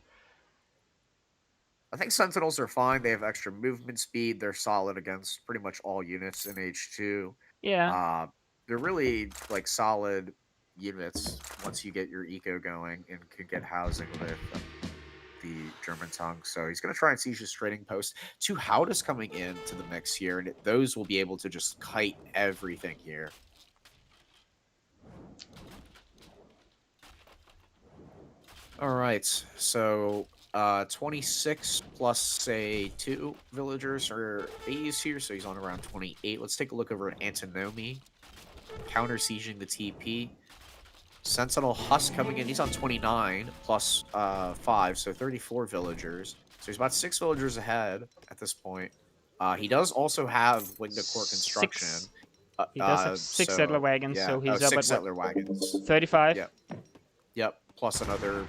I think Sentinels are fine. They have extra movement speed. They're solid against pretty much all units in H2. Yeah. They're really like solid units once you get your eco going and can get housing with the German tongue. So he's going to try and siege his trading post. 2 Howdas coming into the mix here, and those will be able to just kite everything here. All right, so 26 plus, say, 2 villagers or A's here, so he's on around 28. Let's take a look over at Antinomy. Counter-sieging the TP. Sentinel Husk coming in. He's on 29 plus 5, so 34 villagers. So he's about 6 villagers ahead at this point. He does also have Wing to Core construction. He does have 6 settler wagons, yeah. so he's up 6 at settler wagons. 35. Yep, plus another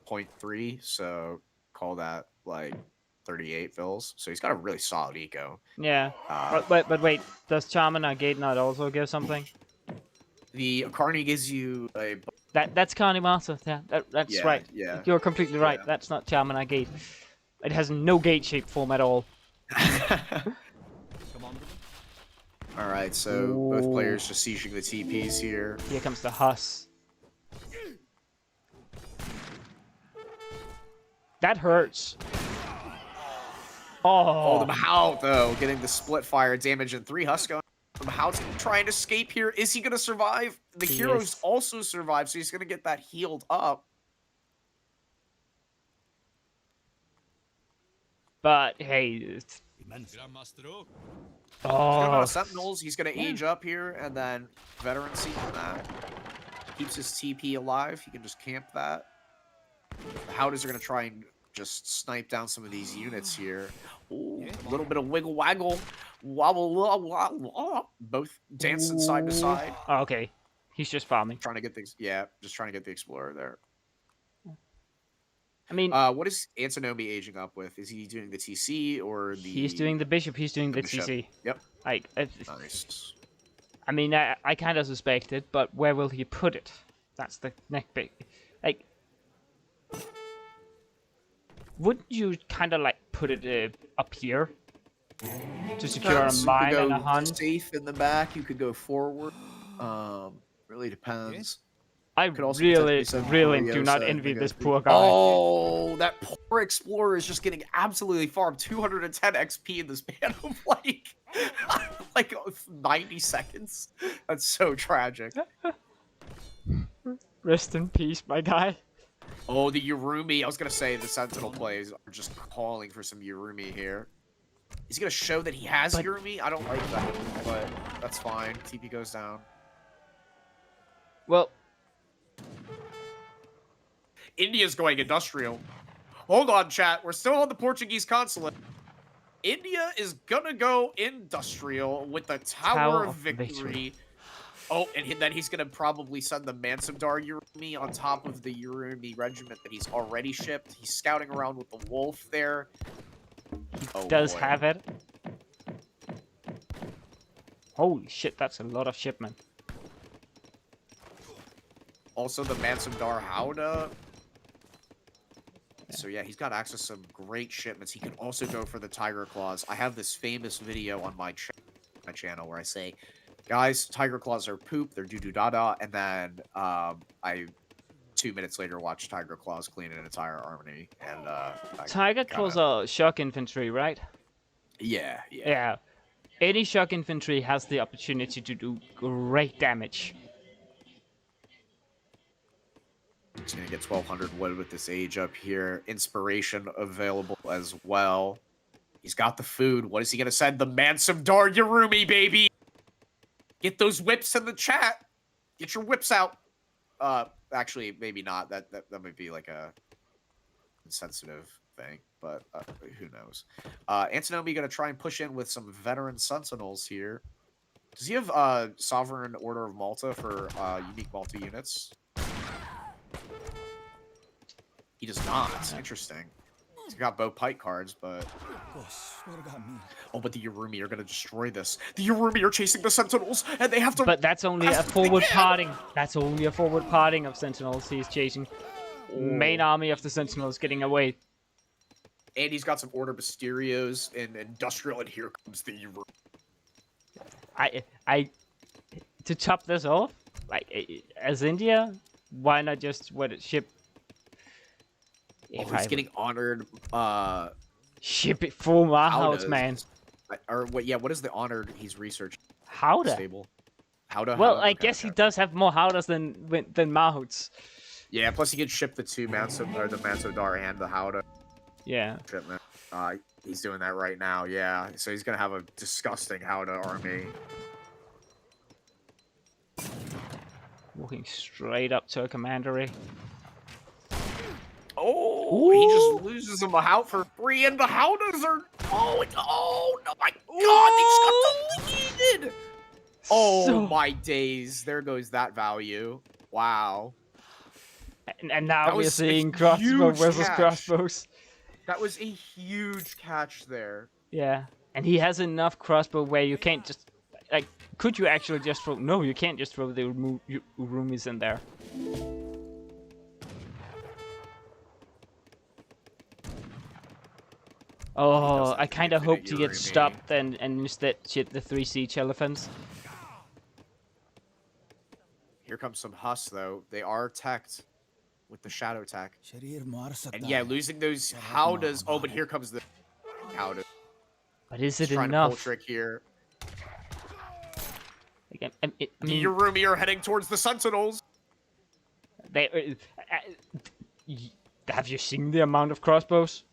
0.3, so call that like 38 Vils. So he's got a really solid eco. Yeah, but wait, does Charminar Gate not also give something? The Carney gives you a... That's Carney Master, yeah, that's right. Yeah. You're completely right, Yeah. that's not Charminar Gate. It has no gate shape form at all. Alright, so both players just sieging the TPs here. Here comes the Huss. That hurts. Oh, the Mahout, though, getting the split fire damage and 3 Husk on. The Mahout's trying to escape here. Is he going to survive? The heroes also survive, so he's going to get that healed up. But, hey... Oh. Sentinels, he's going to age up here, and then Veteran seeking that. Keeps his TP alive. He can just camp that. The Howders are going to try and just snipe down some of these units here. Ooh, a little bit of wiggle waggle. Wobble, wobble, wobble. Both dancing side to side. Oh, okay. He's just farming. Trying to get things. Yeah, just trying to get the Explorer there. I mean... what is Antinomy aging up with? Is he doing the TC or the... He's doing the Bishop, he's doing the TC. Yep. Like, nice. I mean, I kind of suspect it, but where will he put it? That's the next big... Like... Wouldn't you kind of like put it up here to secure a mine and a hunt? Safe in the back. You could go forward. Really depends. I Could also really, potentially send really Mario do not side, envy I this guess. poor guy. Oh, that poor explorer is just getting absolutely farmed. 210 XP in this span of like 90 seconds. That's so tragic. Rest in peace, my guy. Oh, the Yurumi. I was gonna say the Sentinel plays are just calling for some Yurumi here. He's gonna show that he has Yurumi. I don't like that, but that's fine. TP goes down. Well, India's going industrial. Hold on, chat. We're still on the Portuguese consulate. India is gonna go industrial with the Tower of Victory. Oh, and then he's gonna probably send the Mansumdar Yurumi on top of the Yurumi regiment that he's already shipped. He's scouting around with the wolf there. he does have it. Holy shit, that's a lot of shipment. Also the Mansumdar Howdah. So yeah, he's got access to some great shipments. He can also go for the Tiger Claws. I have this famous video on my channel where I say, guys, Tiger Claws are poop, they're doo-doo-da-da, and then I 2 minutes later watch Tiger Claws clean an entire army, and Tiger Claws are shock infantry, right? Yeah. Yeah. Any shock infantry has the opportunity to do great damage. He's gonna get 1200 wood with this age up here. Inspiration available as well. He's got the food. What is he gonna send? The Mansumdar Yurumi, baby! Get those whips in the chat. Get your whips out. Actually, maybe not. That might be like a insensitive thing, but who knows? Antinomy gonna try and push in with some veteran sentinels here. Does he have Sovereign Order of Malta for unique Malta units? He does not. Interesting. He's got both pike cards, but... Oh, but the Yurumi are going to destroy this. The Yurumi are chasing the Sentinels, and they have to... But that's only a forward parting. That's only a forward parting of Sentinels he's chasing. Main army of the Sentinels getting away. And he's got some Order Mysterios and Industrial, and here comes the Yurumi. To top this off, like, as India, why not just ship... Oh, he's getting honored. Ship it full Mahouts, man. Or what? Yeah, what is the honored he's researching? Howdah. Stable. Howdah. Well, Howdah? I Okay, guess okay. he does have more Howdahs than Mahouts. Yeah, plus he can ship the two Mansumdar, the Mansumdar and the Howdah Yeah. shipment. He's doing that right now. Yeah, so he's gonna have a disgusting Howdah army. Walking straight up to a commandery. Oh, he just loses him out for free, and the Howdahs are... Oh, no, my God, they just got deleted! Oh, my days. There goes that value. Wow. And now That we're was a seeing crossbow huge versus catch. crossbows. That was a huge catch there. Yeah. And he has enough crossbow where you can't just... Like, could you actually just throw... No, you can't just throw the Urumis in there. Oh, I kind of hoped he get stopped and instead shit the 3 siege elephants. Here comes some Huss, though. They are teched with the shadow tech. And yeah, losing those Howdahs. Oh, but here comes the Howdah. But is it Trying to pull enough? trick here. Like, The Yurumi are heading towards the Sentinels. Have you seen the amount of crossbows?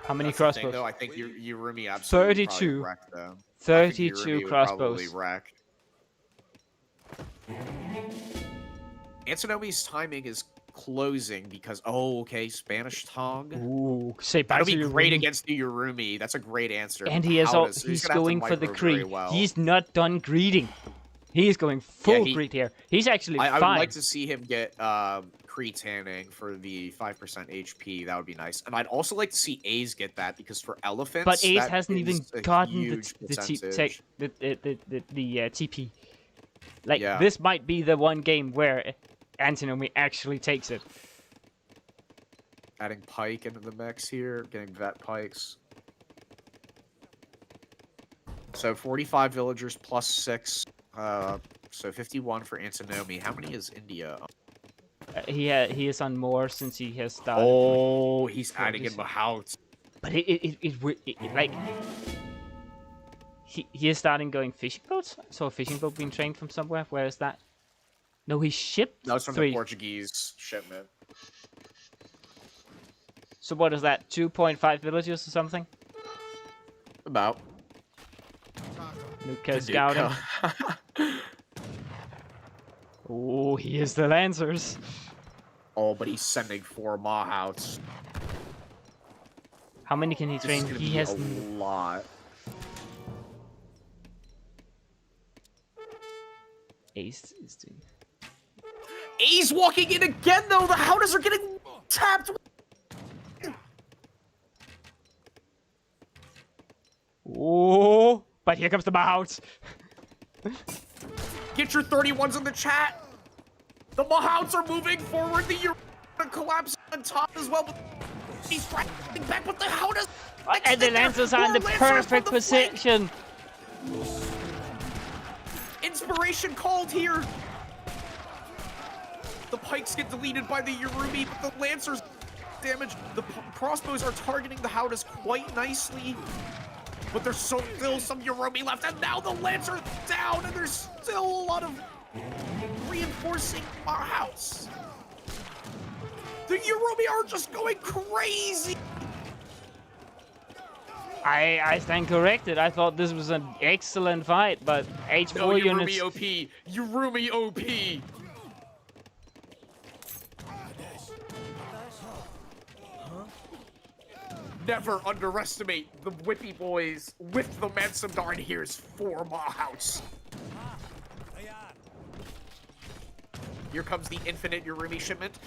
How many That's the thing, crossbows? though, I think Yurumi absolutely 32. wrecked them. 32 crossbows. Wreck. Antinomy's timing is closing because Spanish tongue. Ooh, say back That'll to be Yurumi. great against the Yurumi. That's a great answer. And he has Howdahs, so he's gonna have to going for the micro very greed. well. He's not done greeting. He is going full greed here. He's actually I fine. would like to see him get Kree tanning for the 5% HP. That would be nice. And I'd also like to see A's get that because for elephants, But Ace that hasn't even is a gotten huge the percentage. TP. Like, Yeah. this might be the one game where Antinomy actually takes it. Adding Pike into the mix here, getting vet pikes. So 45 villagers plus 6 So 51 for Antinomy. How many is India? He is on more since he has started. Oh, he's Yeah, adding in this- Mahout. But like he is starting going fishing boats. I saw a fishing boat being trained from somewhere. Where is that? No, he shipped That was from 3. the Portuguese shipment. So what is that? 2.5 villages or something? About. Nuka scouting. Oh, he is the Lancers. Oh, but he's sending 4 Mahouts. How many can he This is train? gonna He be has a lot. Ace is doing. He's walking in again, though. The Hounders are getting tapped. Oh, but here comes the Mahouts. Get your 31s in the chat. The Mahouts are moving forward. The Euro collapse on top as well. But he's fighting back with the Hounders. And the Lancers are in the perfect position. Inspiration called here. The pikes get deleted by the Yurumi, but the Lancers damage. The crossbows are targeting the Hounders quite nicely. But there's still some Yurumi left, and now the Lancers down, and there's still a lot of reinforcing our house. The Yurumi are just going crazy. I stand corrected. I thought this was an excellent fight, but H4 No, units. Yurumi OP. Yurumi OP. Never underestimate the Whippy boys with the Mansumdar, and here's 4 Mahouts. Here comes the infinite Yurumi shipment.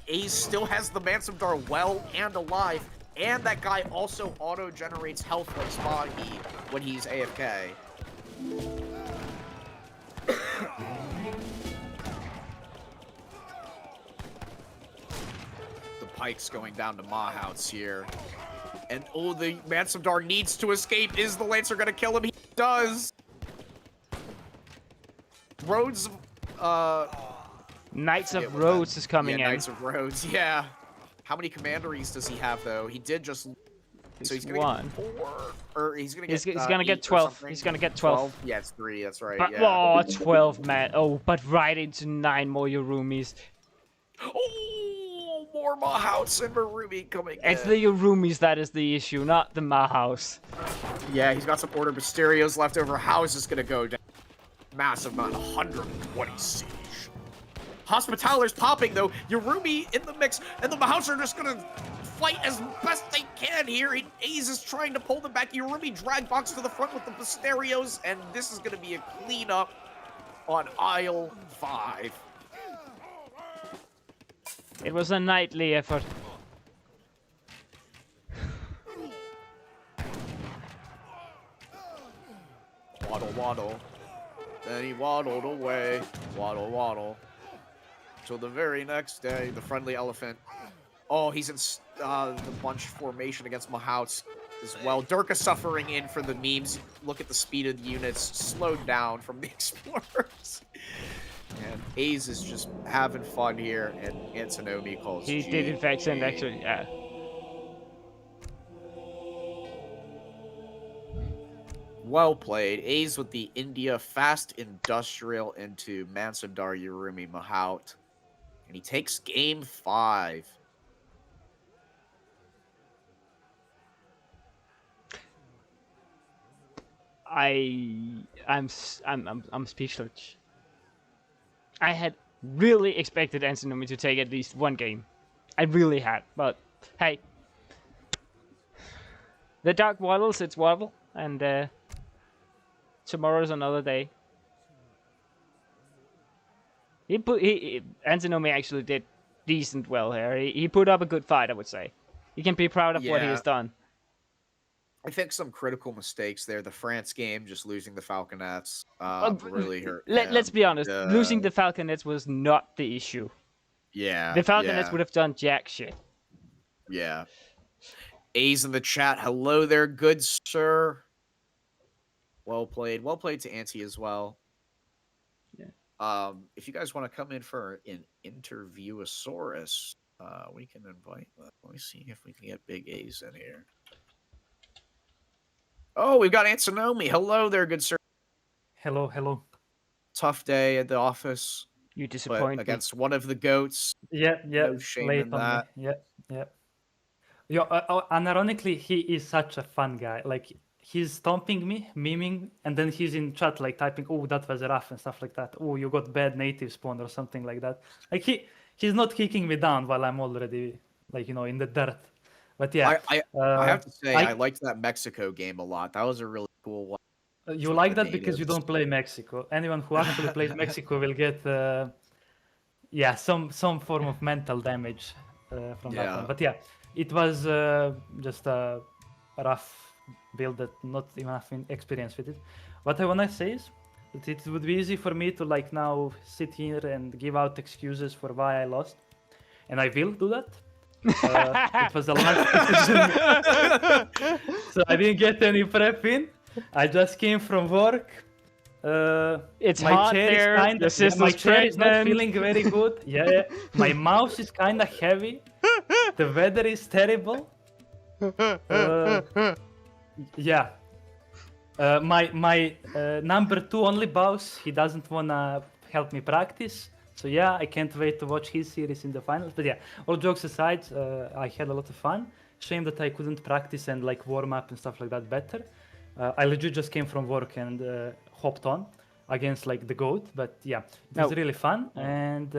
Ace still has the Mansumdar well and alive, and that guy also auto-generates health like Spaggy when he's AFK. The Pike's going down to Mahouts here. And oh, the Mansumdar needs to escape. Is the Lancer gonna kill him? He does! Rhodes, Knights of yeah, well, Rhodes is coming yeah, in. Knights of Rhodes, yeah. How many commanderies does he have, though? He did just... So he's gonna one. get 4? Or he's gonna He's get, gonna get 8 or 12. something? He's gonna get 12. Yeah, it's 3, that's right, But, yeah. oh, 12, man. Oh, but right into 9 more Yurumis. Oh, more Mahouts and Marumi coming It's in. the Yurumis that is the issue, not the Mahouts. Yeah, he's got some Order Mysterios left over. How is this gonna go down? Massive amount, 120 siege. Hospitaler's popping, though. Yurumi in the mix, and the Mahouts are just gonna fight as best they can here. Aze is trying to pull them back. Yurumi drag box to the front with the Mysterios, and this is gonna be a cleanup on aisle 5. It was a nightly effort. Waddle, waddle. Then he waddled away. Waddle, waddle. Till the very next day, the friendly elephant. Oh, he's in the bunch formation against Mahouts as well. Durka suffering in for the memes. Look at the speed of the units slowed down from the explorers. And Aze is just having fun here, and Antinomy calls He did in fact send GG. actually, yeah. Well played. Aze with the India fast industrial into Mansumdar Yurumi Mahout. And he takes game 5. I'm speechless. I had really expected Antinomy to take at least 1 game. I really had, but hey. The Dark waddles, it's waddle, and tomorrow's another day. Antinomy actually did decent well here. He put up a good fight, I would say. He can be proud of what he Yeah. has done. I think some critical mistakes there. The France game, just losing the Falconets, really hurt. Let's him. be honest. Losing the Falconets was not the issue. Yeah. The Falconets yeah, would have done jack shit. Yeah. A's in the chat. Hello there, good sir. Well played. Well played to Auntie as well. If you guys want to come in for an interviewosaurus, we can invite. Let me see if we can get Big A's in here. Oh, we've got Antinomy. Hello there, good sir. Hello, hello. Tough day at the office, You but disappoint me. against one of the goats. Yeah, No shame late in on that. me. Yeah. Yeah, and ironically, he is such a fun guy. Like, he's stomping me, memeing, and then he's in chat, like, typing, oh, that was rough, and stuff like that. Oh, you got bad native spawn, or something like that. Like, he's not kicking me down while I'm already, like, in the dirt. But yeah. I have to say, I- I liked that Mexico game a lot. That was a really cool one. You with like the that because you natives. don't play Mexico. Anyone who actually plays Mexico will get, some form of mental damage from that Yeah. one. But yeah, it was just a rough build that not enough experience with it. What I wanna say is that it would be easy for me to like now sit here and give out excuses for why I lost, and I will do that. It was a last decision, so I didn't get any prep in. I just came from work. It's my hot chair there. is kind Your of sister's my chair is not pregnant. feeling very good. Yeah, my mouse is kind of heavy. The weather is terrible. Yeah. My number 2 only boss, he doesn't wanna help me practice. So yeah, I can't wait to watch his series in the finals. But yeah, all jokes aside, I had a lot of fun. Shame that I couldn't practice and like warm up and stuff like that better. I legit just came from work and hopped on against like the GOAT. But yeah, it was really fun. And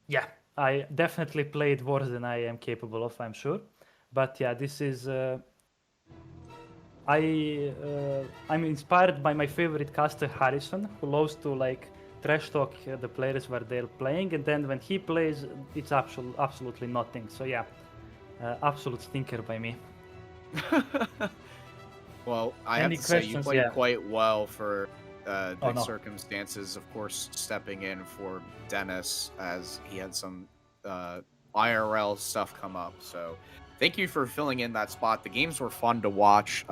yeah, I definitely played worse than I am capable of, I'm sure. But yeah, this is... I'm inspired by my favorite caster Harrison, who loves to like trash talk the players where they're playing, and then when he plays, it's absolutely nothing. So yeah, absolute stinker by me. Well, I Any have to say you questions? played Yeah. quite well for the no. circumstances. Of course, stepping in for Dennis as he had some IRL stuff come up. So, thank you for filling in that spot. The games were fun to watch,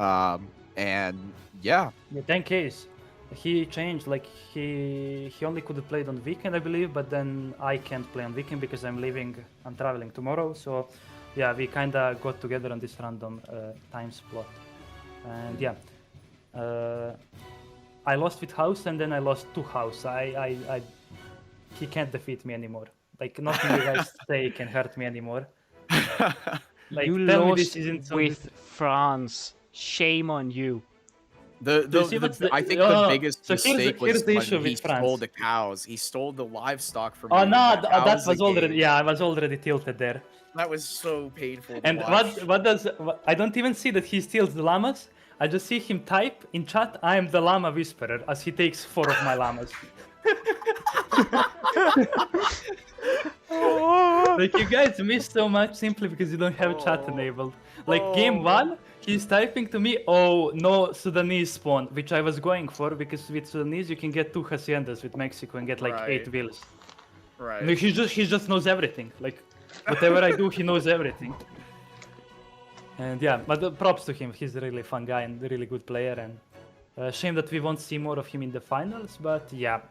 and yeah. Yeah, 10Ks. He changed, like he only could have played on weekend, I believe, but then I can't play on weekend because I'm traveling tomorrow. So yeah, we kinda got together on this random time slot. And yeah, I lost with House and then I lost to House. He can't defeat me anymore. Like nothing you guys say can hurt me anymore. Like You tell me lost this isn't some- with France. Shame on you. I think no, the no. biggest So mistake here's was the when issue he with stole France. the cows. He stole the livestock from Oh you. no, and that cows was the already game. yeah, I was already tilted there. That was so painful. To And watch. I don't even see that he steals the llamas. I just see him type in chat, I am the llama whisperer, as he takes 4 of my llamas. Like you guys miss so much simply because you don't have chat enabled. Like game 1, he's typing to me, oh no Sudanese spawn, which I was going for because with Sudanese you can get 2 haciendas with Mexico and get like 8 villas. Right. Like, he just knows everything. Like whatever I do, he knows everything. And yeah, but props to him. He's a really fun guy and a really good player. And shame that we won't see more of him in the finals. But yeah,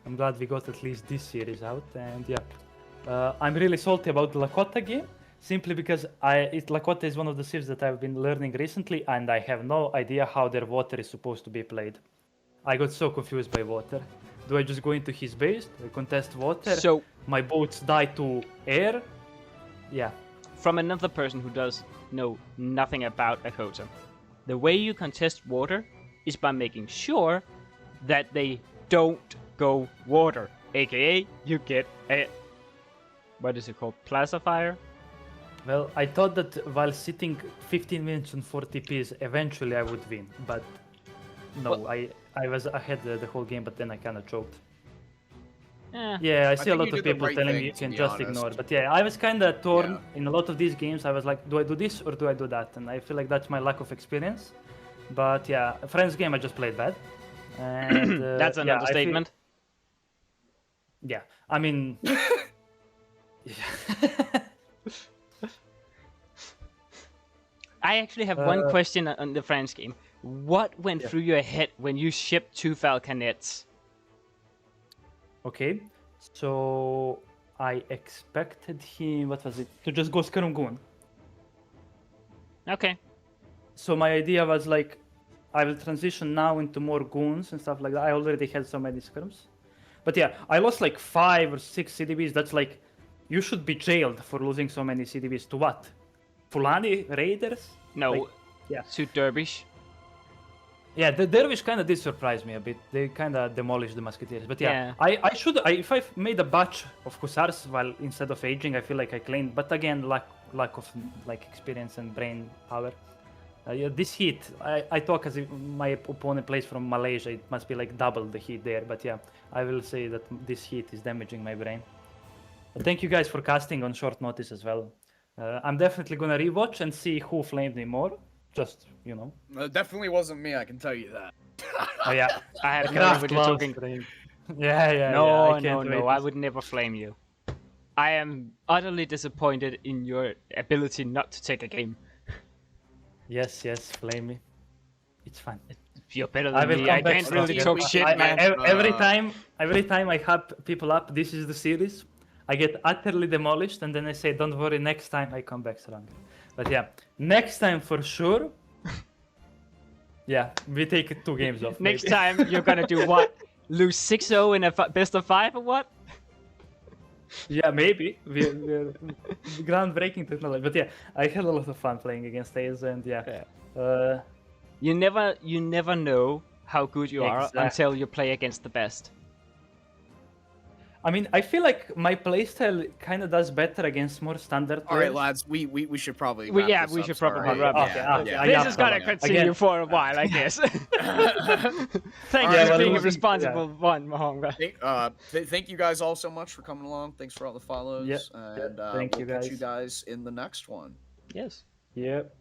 I'm glad we got at least this series out. And yeah, I'm really salty about the Lakota game, simply because Lakota is one of the civs that I've been learning recently, and I have no idea how their water is supposed to be played. I got so confused by water. Do I just go into his base? Do I contest water? So, My boats die to air? Yeah. from another person who does know nothing about Lakota, the way you contest water is by making sure that they don't go water, aka you get a what is it called, placifier? Well, I thought that while sitting 15 minutes on 40Ps, eventually I would win, but no, Well- I was ahead the whole game, but then I kind of choked. Eh, Yeah, I see a think lot you of did the people right telling thing, me you to can be just honest. ignore, but yeah, I was kind of torn Yeah. in a lot of these games. I was like, do I do this or do I do that? And I feel like that's my lack of experience. But yeah, Friends game I just played bad. And that's an yeah, understatement. Yeah, I mean, I actually have one question on the France game. What went Yeah. through your head when you shipped 2 Falconets? Okay, so I expected him, what was it, to just go Skirm Goon. Okay. So my idea was like, I will transition now into more goons and stuff like that. I already had so many skirms. But yeah, I lost like 5 or 6 CDBs. That's like, you should be jailed for losing so many CDBs. To what? Fulani Raiders? No. Like, yeah. Suit Dervish. Yeah, the Dervish kind of did surprise me a bit. They kind of demolished the Musketeers. But yeah, if I made a batch of Hussars while instead of aging, I feel like I claimed. But again, lack of like experience and brain power. Yeah, this heat, I talk as if my opponent plays from Malaysia. It must be like double the heat there. But yeah, I will say that this heat is damaging my brain. But thank you guys for casting on short notice as well. I'm definitely gonna rewatch and see who flamed me more. Just, you know. It definitely wasn't me, I can tell you that. Oh yeah, I had a feeling Craft when you're loves talking. flame. Yeah. No, I can't wait. I would never flame you. I am utterly disappointed in your ability not to take a game. Yes, flame me. It's fun. You're better I than will me. come I back can't strong. really talk shit, man. Every time I hype people up, this is the series. I get utterly demolished, and then I say, "Don't worry, next time I come back stronger." But yeah, next time for sure. Yeah, we take 2 games off. Next maybe. time you're gonna do what? Lose 6-0 in a best of 5 or what? Yeah, maybe. We're groundbreaking technology. But yeah, I had a lot of fun playing against Aizamk, and yeah. You never know how good you are until you play against the best. I mean, I feel like my playstyle kind of does better against more standard All right, players. lads, we should probably. We wrap this should up, probably sorry. wrap it. Yeah, Okay, yeah. okay. This is gonna continue Again. for a while, I guess. Thank you Yeah, for well, being a losing- responsible one, Mahonga. Thank you guys all so much for coming along. Thanks for all the follows. Yeah, And thank we'll you catch you guys. guys in the next one. Yes. Yep.